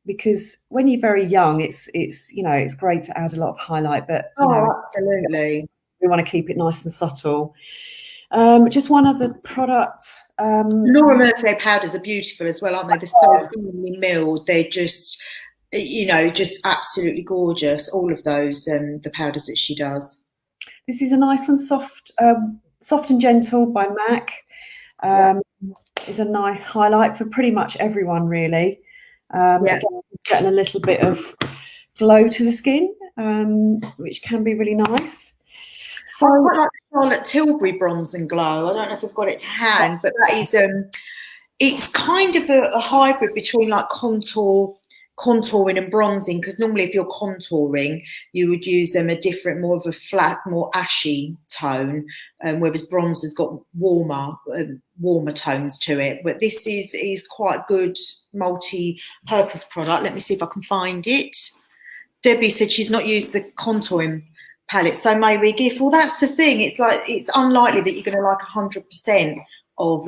because when you're very young, it's great to add a lot of highlight, but absolutely, we want to keep it nice and subtle. Just one other product. Laura Mercier powders are beautiful as well, aren't they? They're so finely milled. They're just, just absolutely gorgeous. All of those, the powders that she does. This is a nice one, Soft and Gentle by MAC. Is a nice highlight for pretty much everyone, really. Again, getting a little bit of glow to the skin, which can be really nice. So I quite like Charlotte Tilbury Bronze and Glow. I don't know if I've got it to hand, but that is it's kind of a hybrid between like contour contouring and bronzing, because normally if you're contouring you would use a different, more of a flat, more ashy tone, whereas bronzer's got warmer tones to it. But this is quite good multi-purpose product. Let me see if I can find it. Debbie said she's not used the contouring palette, so maybe gift. Well, that's the thing. It's like, it's unlikely that you're going to like 100% of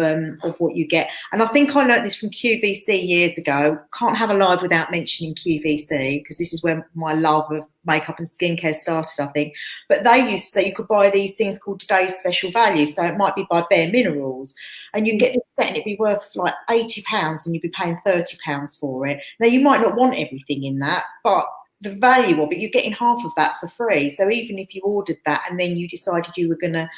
what you get. And I think I learnt this from QVC years ago. Can't have a live without mentioning QVC, because this is where my love of makeup and skincare started, I think. But they used to say you could buy these things called today's special value. So it might be by Bare Minerals, and you get this set and it'd be worth like £80 and you'd be paying £30 for it. Now you might not want everything in that, but the value of it, you're getting half of that for free. So even if you ordered that and then you decided you were going to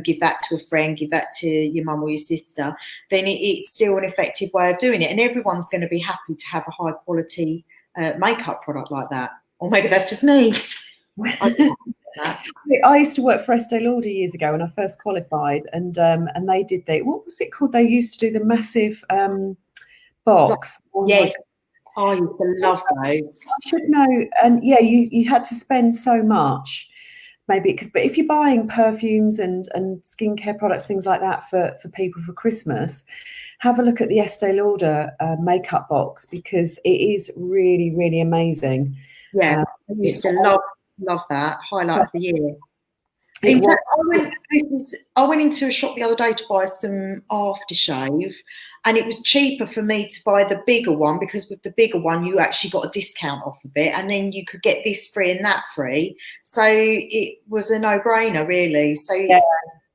give that to a friend, give that to your mum or your sister, then it's still an effective way of doing it. And everyone's going to be happy to have a high quality makeup product like that. Or maybe that's just me. I used to work for Estee Lauder years ago when I first qualified, and they did what was it called? They used to do the massive box. Yes. I used to love those. I should know. And yeah, you had to spend so much, maybe, but if you're buying perfumes and skincare products, things like that for people for Christmas, have a look at the Estee Lauder makeup box, because it is really, really amazing. Yeah, I used to love that. Highlight of the year. In fact, I went into a shop the other day to buy some aftershave, and it was cheaper for me to buy the bigger one, because with the bigger one you actually got a discount off of it, and then you could get this free and that free. So it was a no-brainer, really. So it's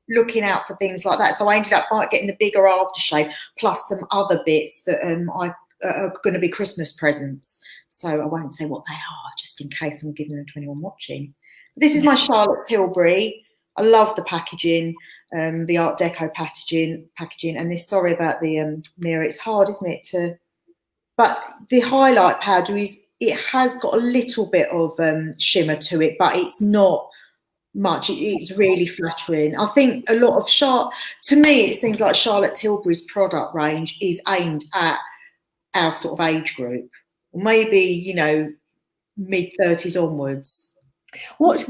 looking out for things like that. So I ended up getting the bigger aftershave plus some other bits that are going to be Christmas presents. So I won't say what they are, just in case I'm giving them to anyone watching. This is my Charlotte Tilbury. I love the packaging, the Art Deco packaging. And this, sorry about the mirror. It's hard, isn't it? But the highlight powder it has got a little bit of shimmer to it, but it's not much. It's really flattering. I think a lot of to me, it seems like Charlotte Tilbury's product range is aimed at our sort of age group, maybe, mid-30s onwards. What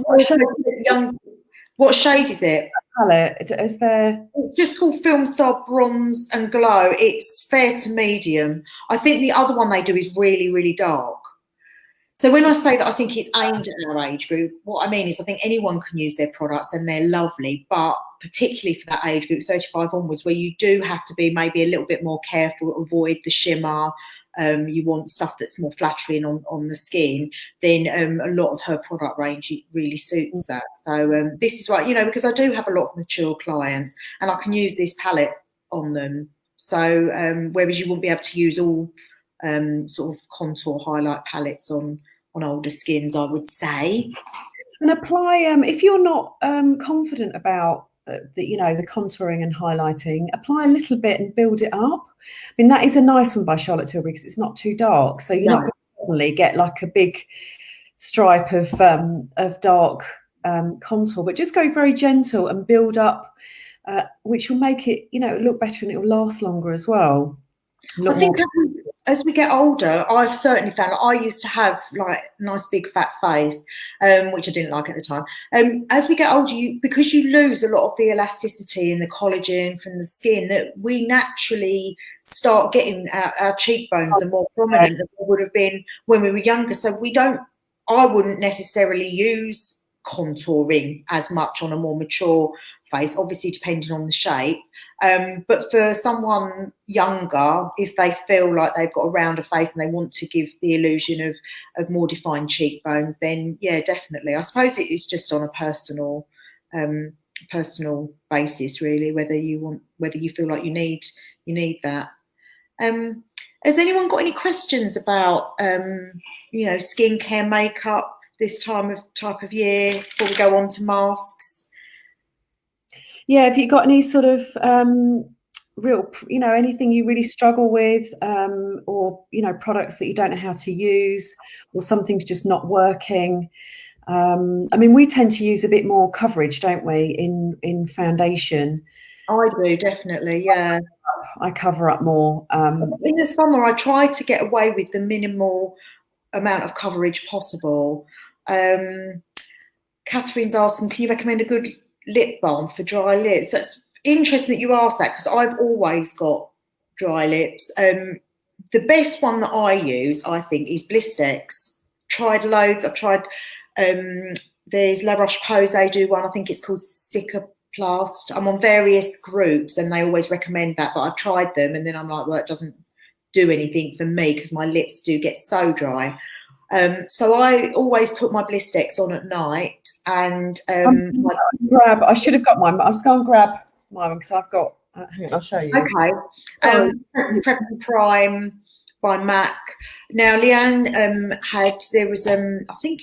shade is it? Palette is there? It's just called Film Star Bronze and Glow. It's fair to medium. I think the other one they do is really, really dark. So when I say that I think it's aimed at our age group, what I mean is I think anyone can use their products and they're lovely, but particularly for that age group, 35 onwards, where you do have to be maybe a little bit more careful, avoid the shimmer, you want stuff that's more flattering on the skin, then a lot of her product range really suits that. So this is right, because I do have a lot of mature clients and I can use this palette on them. So whereas you wouldn't be able to use all sort of contour highlight palettes on older skins, I would say. And apply, if you're not confident about the contouring and highlighting, apply a little bit and build it up. I mean, that is a nice one by Charlotte Tilbury because it's not too dark, so you're not going to suddenly get like a big stripe of dark contour, but just go very gentle and build up, which will make it look better, and it will last longer as well. I think as we get older, I've certainly found I used to have like a nice big fat face, which I didn't like at the time. As we get older, because you lose a lot of the elasticity and the collagen from the skin, that we naturally start getting our cheekbones are more prominent than they would have been when we were younger. So I wouldn't necessarily use contouring as much on a more mature face, obviously depending on the shape. But for someone younger, if they feel like they've got a rounder face and they want to give the illusion of more defined cheekbones, then yeah, definitely. I suppose it is just on a personal basis, really, whether you feel like you need that. Has anyone got any questions about skincare, makeup this type of year before we go on to masks? Yeah, have you got any sort of real, anything you really struggle with, or products that you don't know how to use, or something's just not working? I mean, we tend to use a bit more coverage, don't we, in foundation, I do, definitely, yeah. I cover up more. In the summer, I try to get away with the minimal amount of coverage possible. Um, Catherine's asking, can you recommend a good lip balm for dry lips? That's interesting that you asked that because I've always got dry lips. The best one that I use, I think, is Blistex. Tried loads. I've tried. Um, there's La Roche Posay do one. I think it's called Cicaplast. I'm on various groups and they always recommend that, but I've tried them and then I'm like, well, it doesn't do anything for me because my lips do get so dry. So I always put my Blistex on at night, and I should have got mine, but I'll just go and grab mine because I've got. Hang on, I'll show you. Okay. Prep and Prime by MAC. Now, Leanne there was I think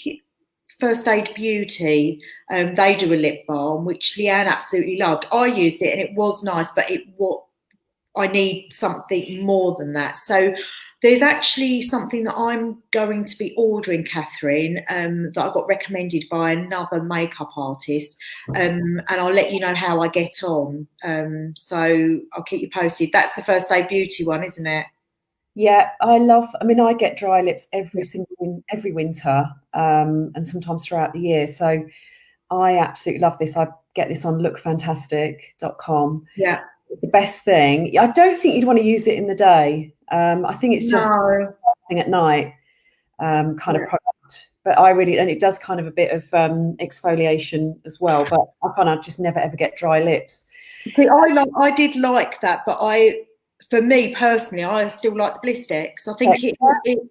First Aid Beauty. They do a lip balm which Leanne absolutely loved. I used it and it was nice, but I need something more than that. So there's actually something that I'm going to be ordering, Catherine, that I got recommended by another makeup artist, and I'll let you know how I get on. So I'll keep you posted. That's the First Aid Beauty one, isn't it? Yeah, I mean, I get dry lips every winter, and sometimes throughout the year. So I absolutely love this. I get this on lookfantastic.com. Yeah. The best thing. I don't think you'd want to use it in the day. I think it's just thing at night kind of product. But and it does kind of a bit of exfoliation as well. But I find I just never ever get dry lips. See, I did like that, but for me personally, I still like the Blistex. I think it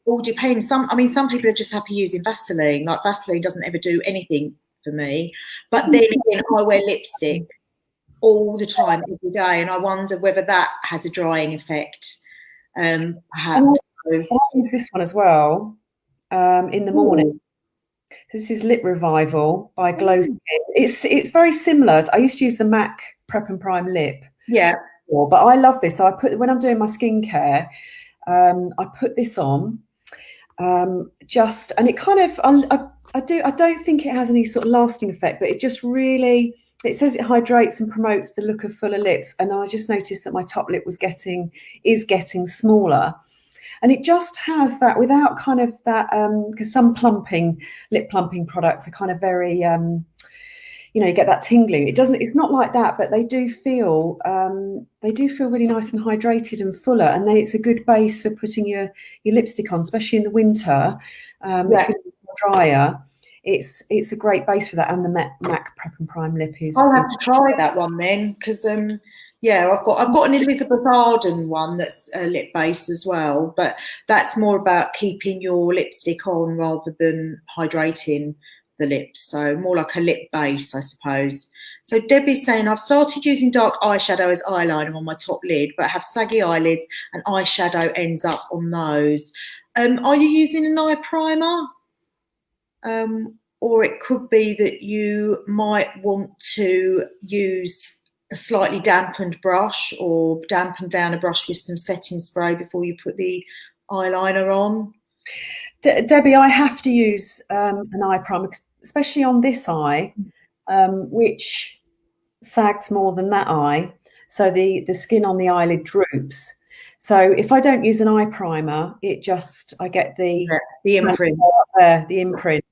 all depends. Some people are just happy using Vaseline. Like Vaseline doesn't ever do anything for me. But then again, I wear lipstick all the time, every day, and I wonder whether that has a drying effect. Perhaps. I use this one as well in the morning. This is Lip Revival by Glow Skin. It's very similar. I used to use the MAC Prep and Prime Lip. Yeah. But I love this. So when I'm doing my skincare, I put this on. And it kind of I don't think it has any sort of lasting effect, but it just really, it says it hydrates and promotes the look of fuller lips. And I just noticed that my top lip is getting smaller. And it just has that without kind of that, because some lip plumping products are kind of very, you get that tingling. It's not like that, but they do feel really nice and hydrated and fuller. And then it's a good base for putting your lipstick on, especially in the winter. If you're drier, it's a great base for that. And the MAC Prep and Prime lip is. I'll have to try that one then, because I've got an Elizabeth Arden one that's a lip base as well, but that's more about keeping your lipstick on rather than hydrating the lips. So more like a lip base, I suppose. So Debbie's saying, I've started using dark eyeshadow as eyeliner on my top lid, but have saggy eyelids and eyeshadow ends up on those. Are you using an eye primer? Or it could be that you might want to use a slightly dampened brush or dampen down a brush with some setting spray before you put the eyeliner on. Debbie, I have to use an eye primer, especially on this eye, which sags more than that eye. So the skin on the eyelid droops. So if I don't use an eye primer, I get the imprint. The imprint.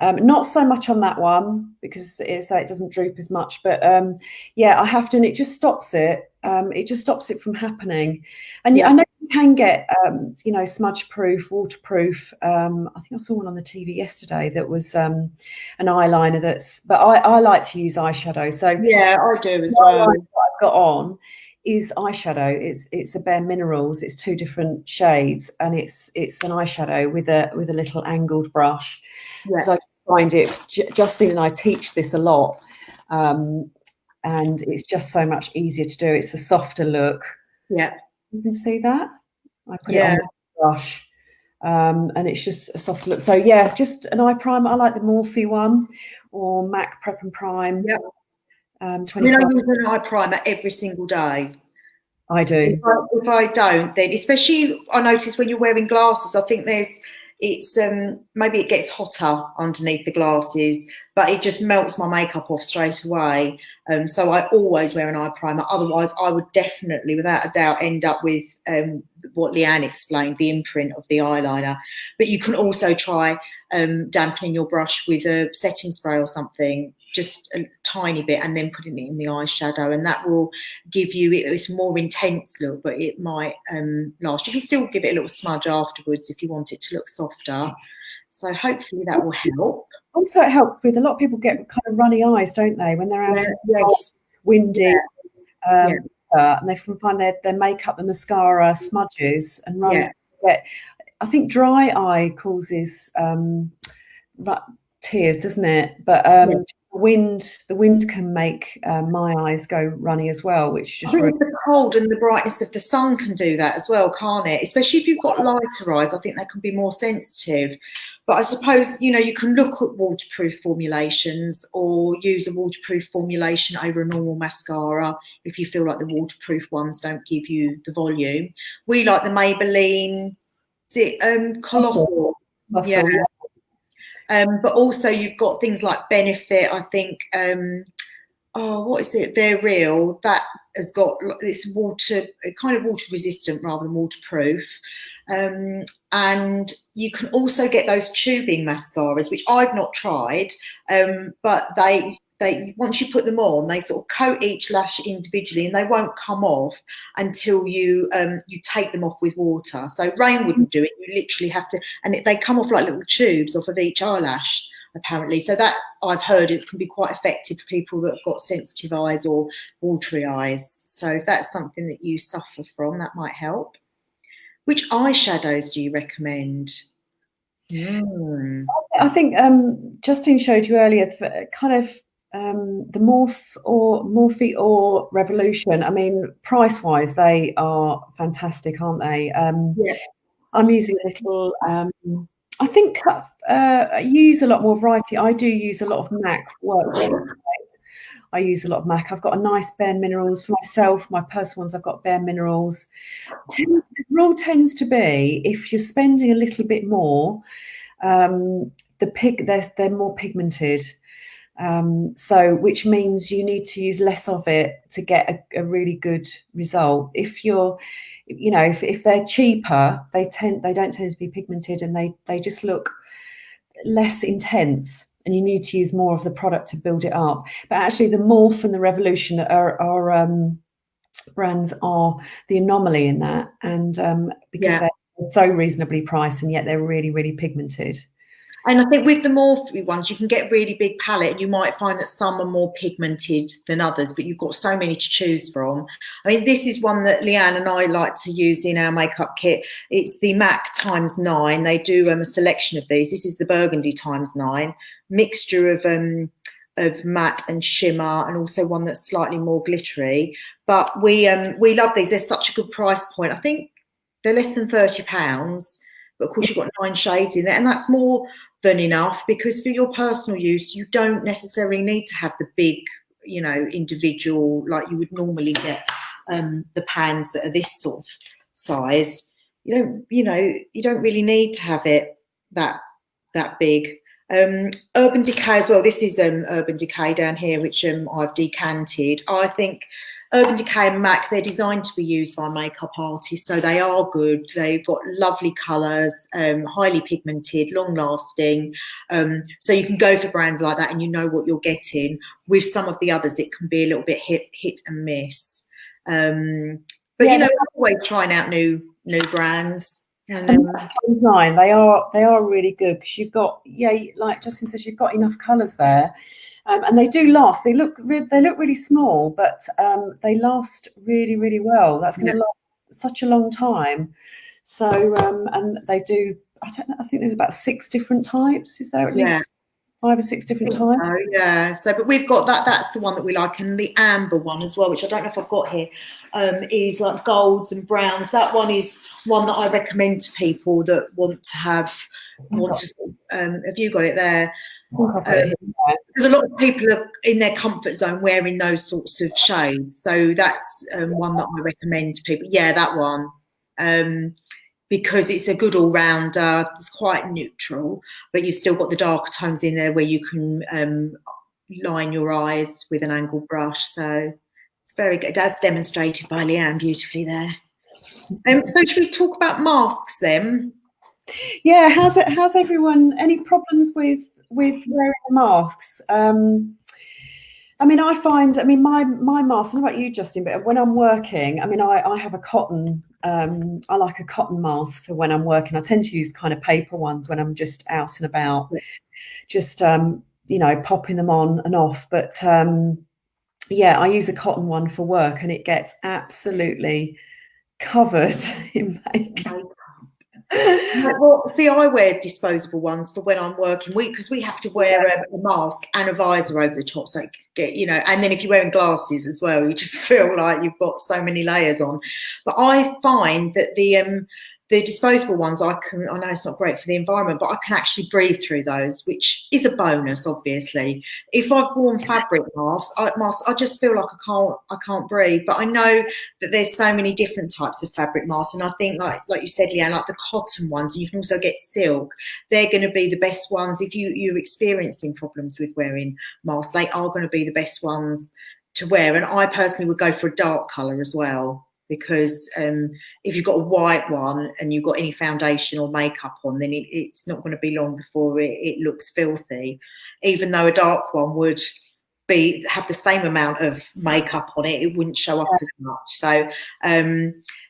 Not so much on that one because it doesn't droop as much, but I have to, and it just stops it. It just stops it from happening. And I know you can get, smudge proof, waterproof. I think I saw one on the TV yesterday that was an eyeliner but I like to use eyeshadow. So yeah, I do as well. What I've got on is eyeshadow. It's a Bare Minerals. It's 2 different shades, and it's an eyeshadow with a little angled brush. Because I find it, Justine and I teach this a lot, and it's just so much easier to do. It's a softer look. Yeah, you can see that. I put it on the brush, and it's just a softer look. So yeah, just an eye primer. I like the Morphe one or MAC Prep and Prime. Yeah. I use an eye primer every single day. I do. If I don't, then especially I notice when you're wearing glasses, I think it's maybe it gets hotter underneath the glasses, but it just melts my makeup off straight away. So I always wear an eye primer. Otherwise, I would definitely, without a doubt, end up with what Leanne explained, the imprint of the eyeliner. But you can also try dampening your brush with a setting spray or something, just a tiny bit, and then putting it in the eyeshadow, and that will give you it's a more intense look, but it might last. You can still give it a little smudge afterwards if you want it to look softer. So hopefully that will help. Also, it helps with a lot of people get kind of runny eyes, don't they, when they're out in the windy, and they can find their makeup, the mascara smudges and runs. I think dry eye causes tears, doesn't it? But the wind can make my eyes go runny as well, which just I think the cold and the brightness of the sun can do that as well, can't it? Especially if you've got lighter eyes, I think they can be more sensitive. But I suppose, you know, you can look at waterproof formulations or use a waterproof formulation over a normal mascara if you feel like the waterproof ones don't give you the volume. We like the Maybelline, is it Colossal? Yeah. But also you've got things like Benefit, I think, what is it? They're Real. That has got, it's kind of water resistant rather than waterproof. And you can also get those tubing mascaras, which I've not tried, but they once you put them on, they sort of coat each lash individually, and they won't come off until you take them off with water. So rain wouldn't do it. You literally have to, and they come off like little tubes off of each eyelash, apparently. So that, I've heard, it can be quite effective for people that have got sensitive eyes or watery eyes. So if that's something that you suffer from, that might help. Which eyeshadows do you recommend? I think Justine showed you earlier, kind of the Morphe or Revolution. I mean, price-wise, they are fantastic, aren't they? I'm using a little. I think I use a lot more variety. I do use a lot of MAC work. I use a lot of MAC. I've got a nice Bare Minerals for myself. My personal ones, I've got Bare Minerals. The rule tends to be, if you're spending a little bit more, they're more pigmented. So which means you need to use less of it to get a really good result. If you're, you know, if they're cheaper, they don't tend to be pigmented, and they just look less intense, and you need to use more of the product to build it up. But actually the Morphe and the Revolution are brands are the anomaly in that, and because they're so reasonably priced, and yet they're really, really pigmented. And I think with the Morphe ones, you can get a really big palette, and you might find that some are more pigmented than others, but you've got so many to choose from. I mean, this is one that Leanne and I like to use in our makeup kit. It's the MAC ×9. They do a selection of these. This is the Burgundy ×9, mixture of matte and shimmer, and also one that's slightly more glittery. But we love these. They're such a good price point. I think they're less than £30. But of course, you've got 9 shades in there, and that's more than enough, because for your personal use, you don't necessarily need to have the big, you know, individual, like you would normally get the pans that are this sort of size. You don't really need to have it that big. Urban Decay as well. This is Urban Decay down here, which I've decanted. I think Urban Decay and MAC, they're designed to be used by makeup artists, so they are good. They've got lovely colours, highly pigmented, long-lasting. So you can go for brands like that, and you know what you're getting. With some of the others, it can be a little bit hit and miss. But you know, always trying out new brands. And they are really good, because you've got, like Justine says, you've got enough colours there. And they do last. They look really small, but they last really, really well. That's going to last such a long time. So and they do. I don't know. I think there's about 6 different types. Is there at least 5 or 6 different types? So, yeah. So, but we've got that. That's the one that we like, and the amber one as well, which I don't know if I've got here. Is like golds and browns. That one is one that I recommend to people that want to have. Have you got it there? Because a lot of people are in their comfort zone wearing those sorts of shades, so that's one that I recommend to people. Yeah, that one. because it's a good all-rounder. It's quite neutral, but you've still got the darker tones in there where you can line your eyes with an angled brush. So it's very good. That's demonstrated by Leanne beautifully there. So should we talk about masks then? Yeah, how's everyone? Any problems with wearing masks? I mean, my mask, I don't know about you, Justine, but when I'm working, I mean, I have a cotton, I like a cotton mask for when I'm working. I tend to use kind of paper ones when I'm just out and about, just, you know, popping them on and off. But yeah, I use a cotton one for work and it gets absolutely covered in makeup. Well, see, I wear disposable ones for when I'm working. Because we have to wear a mask and a visor over the top, so get, you know. And then if you're wearing glasses as well, you just feel like you've got so many layers on. But I find that the disposable ones, I know it's not great for the environment, but I can actually breathe through those, which is a bonus, obviously. If I've worn fabric masks, I just feel like I can't breathe. But I know that there's so many different types of fabric masks, and I think like you said, Leanne, like the cotton ones, and you can also get silk. They're going to be the best ones if you're experiencing problems with wearing masks. They are going to be the best ones to wear, and I personally would go for a dark colour as well. Because if you've got a white one and you've got any foundation or makeup on, then it's not going to be long before it looks filthy. Even though a dark one would have the same amount of makeup on it, it wouldn't show up as much. So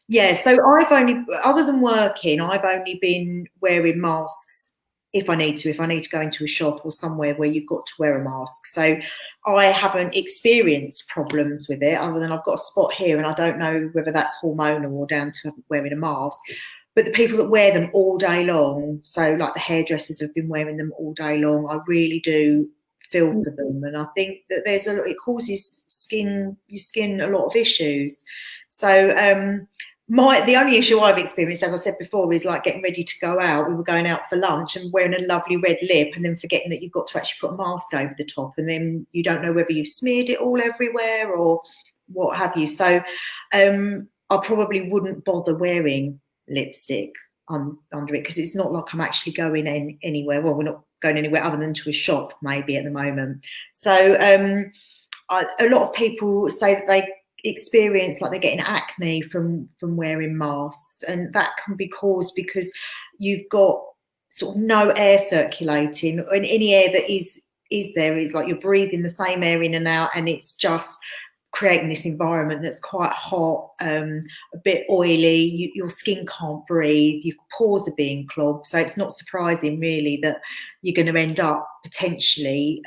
yeah, so I've only, other than working, I've only been wearing masks if I need to go into a shop or somewhere where you've got to wear a mask. So I haven't experienced problems with it, other than I've got a spot here and I don't know whether that's hormonal or down to wearing a mask. But the people that wear them all day long, so like the hairdressers have been wearing them all day long, I really do feel for them. And I think that it causes your skin a lot of issues. So the only issue I've experienced, as I said before, is like getting ready to go out. We were going out for lunch and wearing a lovely red lip and then forgetting that you've got to actually put a mask over the top, and then you don't know whether you've smeared it all everywhere or what have you. So I probably wouldn't bother wearing lipstick under it, because it's not like I'm actually going anywhere. Well, we're not going anywhere other than to a shop maybe at the moment. So a lot of people say that they experience like they're getting acne from wearing masks, and that can be caused because you've got sort of no air circulating, and any air that is there is like you're breathing the same air in and out, and it's just creating this environment that's quite hot, a bit oily. Your skin can't breathe, your pores are being clogged. So it's not surprising really that you're going to end up potentially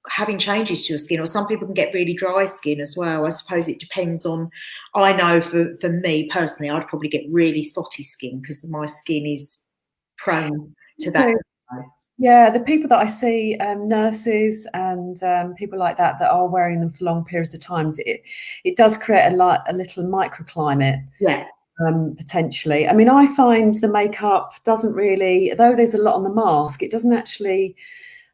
having changes to your skin. Or some people can get really dry skin as well. I suppose it depends on, I know for me personally, I'd probably get really spotty skin because my skin is prone to that. Yeah, the people that I see, nurses and people like that are wearing them for long periods of times, it does create a little microclimate. Yeah. Potentially. I mean, I find the makeup doesn't really, though there's a lot on the mask, it doesn't actually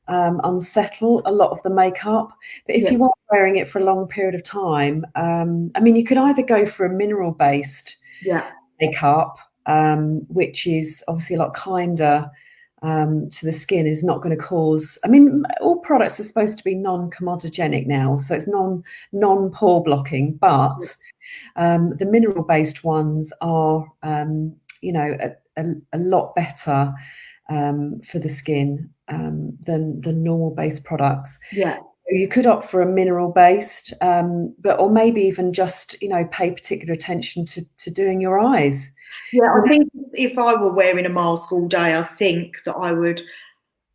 unsettle a lot of the makeup. But if you are wearing it for a long period of time, I mean, you could either go for a mineral-based makeup, which is obviously a lot kinder to the skin, is not going to cause, I mean, all products are supposed to be non-comedogenic now, so it's non-pore blocking, but the mineral-based ones are, you know, a lot better for the skin than normal-based products. Yeah. You could opt for a mineral-based, or maybe even just, you know, pay particular attention to doing your eyes. Yeah, I think if I were wearing a mask all day, I think that I would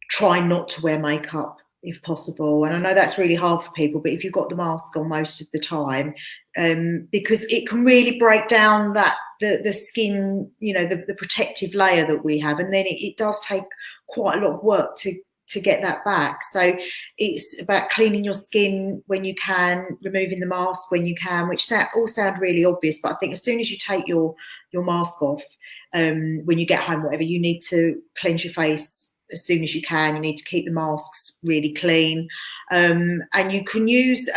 try not to wear makeup if possible. And I know that's really hard for people, but if you've got the mask on most of the time, because it can really break down the skin, you know, the protective layer that we have, and then it does take quite a lot of work to get that back. So it's about cleaning your skin when you can, removing the mask when you can, which all sound really obvious, but I think as soon as you take your mask off, when you get home, whatever, you need to cleanse your face as soon as you can. You need to keep the masks really clean, and you can use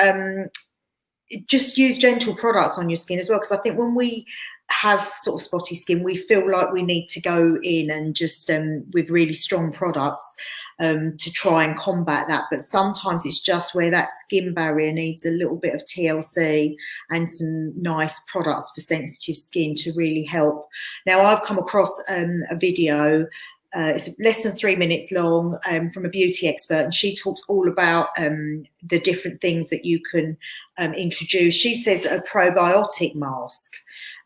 just use gentle products on your skin as well, because I think when we have sort of spotty skin, we feel like we need to go in and just with really strong products to try and combat that. But sometimes it's just where that skin barrier needs a little bit of TLC and some nice products for sensitive skin to really help. Now, I've come across a video. It's less than 3 minutes long from a beauty expert, and she talks all about the different things that you can introduce. She says a probiotic mask,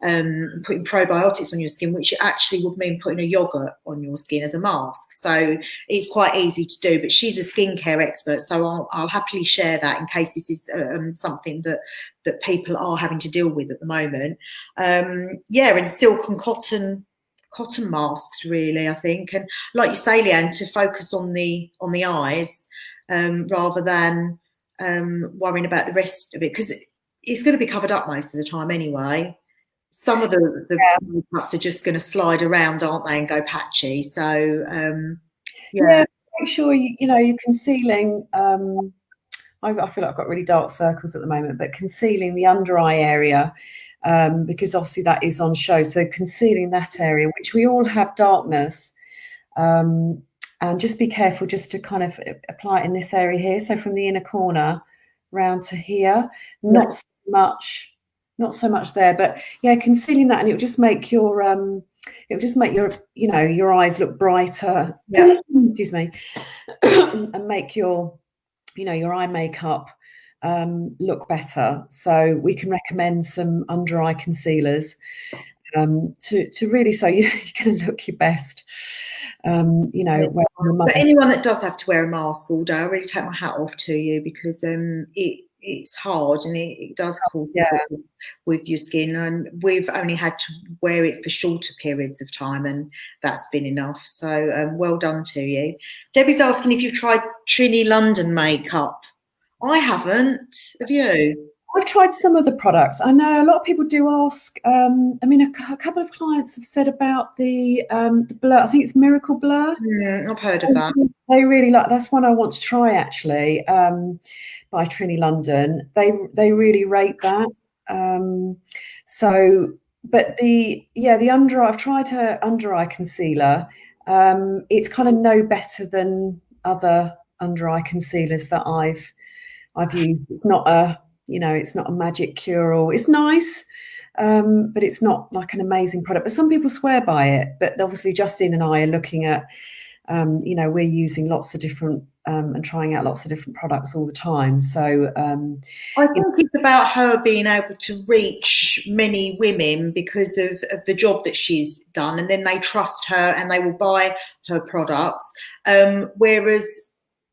putting probiotics on your skin, which actually would mean putting a yogurt on your skin as a mask. So it's quite easy to do, but she's a skincare expert, so I'll happily share that in case this is something that people are having to deal with at the moment. Yeah, and silk and cotton masks, really, I think, and like you say, Leanne, to focus on the makeups rather than worrying about the rest of it, because it's going to be covered up most of the time anyway. Some of the makeups are just going to slide around, aren't they, and go patchy. So yeah, make sure you're concealing. I feel like I've got really dark circles at the moment, but concealing the under eye area, because obviously that is on show. So concealing that area, which we all have darkness, and just be careful just to kind of apply it in this area here. So from the inner corner round to here, not so much there, but yeah, concealing that, and it'll just make your your eyes look brighter. Yeah. Excuse me. And make your your eye makeup look better. So we can recommend some under eye concealers to really, so you're going to look your best. But anyone that does have to wear a mask all day, I really take my hat off to you, because it's hard, and it does cause with your skin, and we've only had to wear it for shorter periods of time, and that's been enough. So well done to you. Debbie's asking if you've tried Trini London makeup. I haven't. Have you? I've tried some of the products. I know a lot of people do ask. I mean, a couple of clients have said about the blur. I think it's Miracle Blur. I've heard of that. They really like. That's one I want to try, actually. By Trini London, they really rate that. But the under eye, I've tried her under eye concealer. It's kind of no better than other under eye concealers that I've used. It's not a magic cure all. It's nice, but it's not like an amazing product. But some people swear by it. But obviously, Justine and I are looking at, we're using lots of different and trying out lots of different products all the time. So I think it's about her being able to reach many women because of the job that she's done, and then they trust her and they will buy her products. Whereas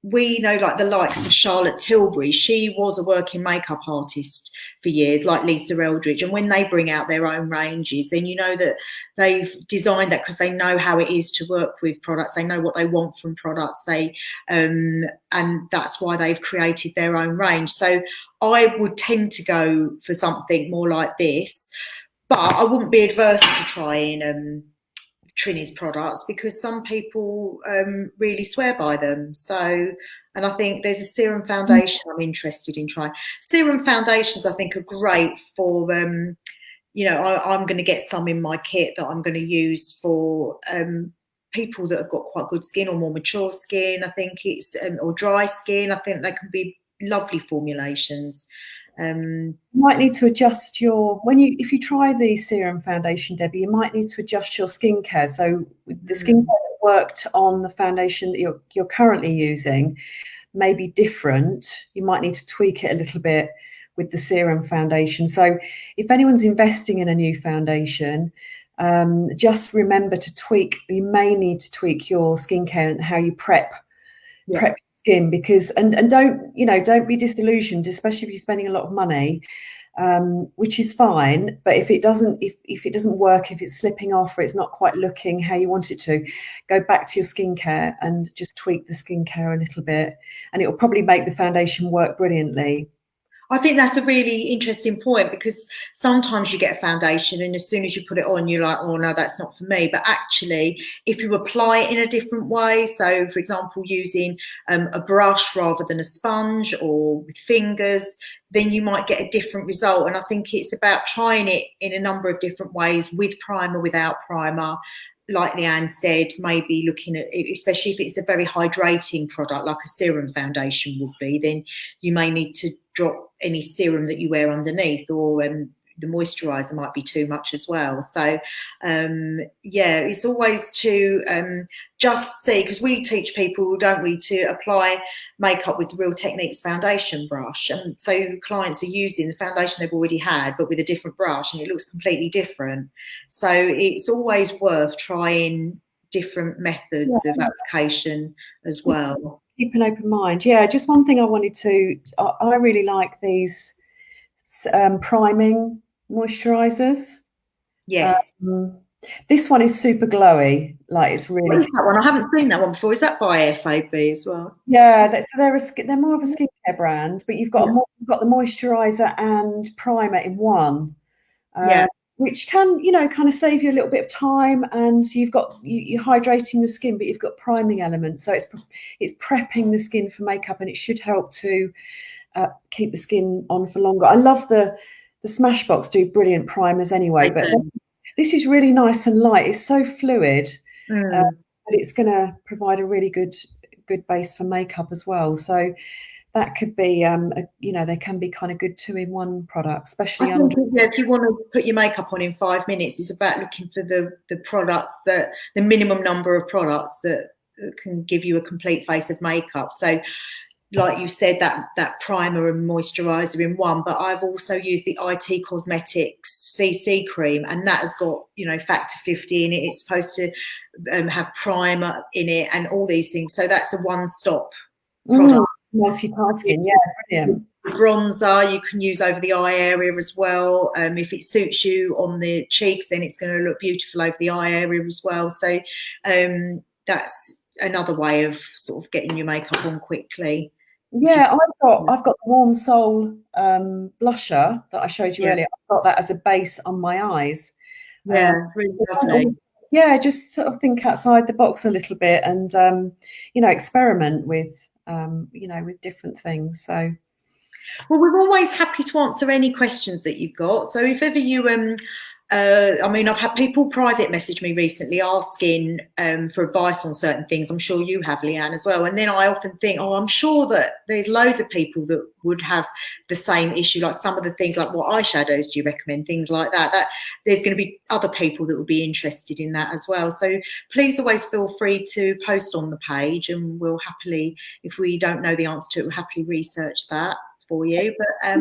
we know, like the likes of Charlotte Tilbury, she was a working makeup artist for years, like Lisa Eldridge, and when they bring out their own ranges, then you know that they've designed that because they know how it is to work with products. They know what they want from products. And that's why they've created their own range. So I would tend to go for something more like this, but I wouldn't be adverse to trying Trini's products, because some people really swear by them. So, and I think there's a serum foundation I'm interested in trying. Serum foundations, I think, are great for I'm going to get some in my kit that I'm going to use for people that have got quite good skin or more mature skin. I think it's or dry skin. I think they can be lovely formulations. You might need to adjust if you try the serum foundation, Debbie, you might need to adjust your skincare. So the skincare that worked on the foundation that you're currently using may be different. You might need to tweak it a little bit with the serum foundation. So if anyone's investing in a new foundation, just remember to tweak. You may need to tweak your skincare and how you prep skin, because and don't be disillusioned, especially if you're spending a lot of money, which is fine, but if it doesn't work, if it's slipping off or it's not quite looking how you want it to, go back to your skincare and just tweak the skincare a little bit, and it will probably make the foundation work brilliantly. I think that's a really interesting point, because sometimes you get a foundation and as soon as you put it on, you're like, oh no, that's not for me. But actually, if you apply it in a different way, so for example, using a brush rather than a sponge, or with fingers, then you might get a different result. And I think it's about trying it in a number of different ways, with primer, without primer. Like Leanne said, maybe looking at it, especially if it's a very hydrating product like a serum foundation would be, then you may need to drop any serum that you wear underneath, or the moisturizer might be too much as well. So yeah, it's always to just see, because we teach people, don't we, to apply makeup with the Real Techniques foundation brush, and so clients are using the foundation they've already had but with a different brush, and it looks completely different. So it's always worth trying different methods of application as well. Keep an open mind. Yeah, just one thing I wanted to, I really like these priming moisturizers. Yes. This one is super glowy, like it's really. What is that one? I haven't seen that one before. Is that by FAB as well? Yeah, they're more of a skincare brand, but you've got the moisturizer and primer in one. Yeah. Which can, kind of save you a little bit of time, and you're hydrating your skin, but you've got priming elements. So it's prepping the skin for makeup, and it should help to keep the skin on for longer. I love the Smashbox do brilliant primers anyway, but this is really nice and light. It's so fluid, but it's going to provide a really good base for makeup as well. So that could be, they can be kind of good 2-in-1 products, especially if you want to put your makeup on in 5 minutes, it's about looking for the products, the minimum number of products that can give you a complete face of makeup. So like you said, that primer and moisturizer in one, but I've also used the IT Cosmetics CC cream, and that has got, factor 50 in it. It's supposed to have primer in it and all these things. So that's a one-stop product. Multitasking, yeah, brilliant. Bronzer you can use over the eye area as well. If it suits you on the cheeks, then it's going to look beautiful over the eye area as well. So that's another way of sort of getting your makeup on quickly. Yeah, I've got the Warm Soul blusher that I showed you earlier. I've got that as a base on my eyes. Yeah, really lovely. Yeah, just sort of think outside the box a little bit, and experiment with with different things. So, well, we're always happy to answer any questions that you've got. So if ever you I've had people private message me recently asking for advice on certain things. I'm sure you have, Leanne, as well. And then I often think, I'm sure that there's loads of people that would have the same issue, like some of the things, like what eyeshadows do you recommend, things like that. That there's going to be other people that will be interested in that as well. So please always feel free to post on the page, and we'll happily, if we don't know the answer to it, we'll happily research that for you. But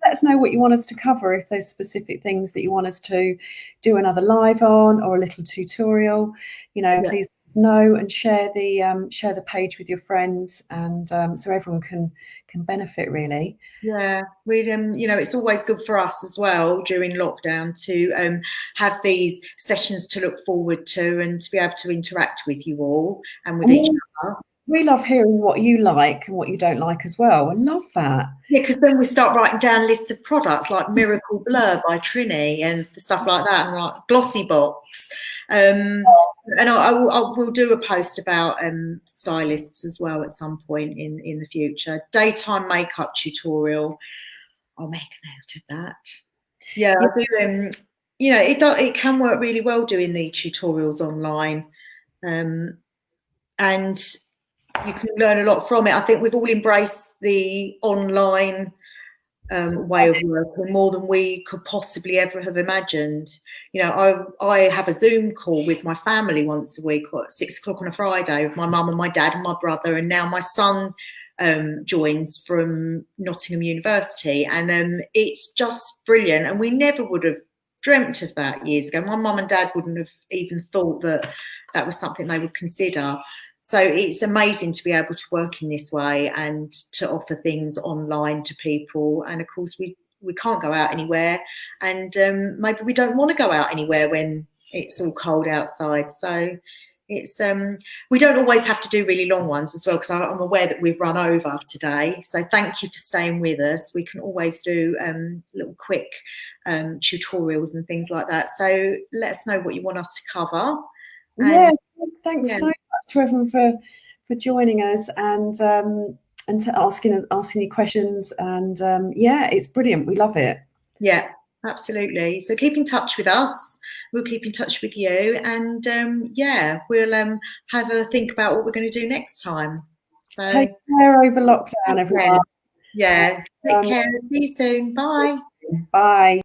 let us know what you want us to cover, if there's specific things that you want us to do another live on, or a little tutorial. Please know, and share the page with your friends, and so everyone can benefit, really. Yeah, it's always good for us as well during lockdown to have these sessions to look forward to, and to be able to interact with you all and with each other. We love hearing what you like and what you don't like as well. I love that. Yeah, because then we start writing down lists of products like Miracle Blur by Trini and stuff like that, and like Glossy Box. And I will do a post about stylists as well at some point in the future. Daytime makeup tutorial. I'll make a note of that. Yeah, I do. It can work really well doing the tutorials online, and you can learn a lot from it. I think we've all embraced the online way of working more than we could possibly ever have imagined. I have a Zoom call with my family once a week at 6 o'clock on a Friday, with my mum and my dad and my brother, and now my son joins from Nottingham University, and it's just brilliant. And we never would have dreamt of that years ago. My mum and dad wouldn't have even thought that that was something they would consider. So it's amazing to be able to work in this way and to offer things online to people. And of course, we can't go out anywhere, and maybe we don't want to go out anywhere when it's all cold outside. So It's we don't always have to do really long ones as well, because I'm aware that we've run over today. So thank you for staying with us. We can always do little quick tutorials and things like that. So let us know what you want us to cover. Yeah, And thanks yeah, so much to everyone for joining us and asking you questions. And yeah, it's brilliant. We love it. yeah, absolutely. So keep in touch with us. We'll keep in touch with you, and yeah, we'll have a think about what we're going to do next time. So Take care over lockdown, take everyone. care. Yeah, take Um, care. See you soon. Bye. Bye.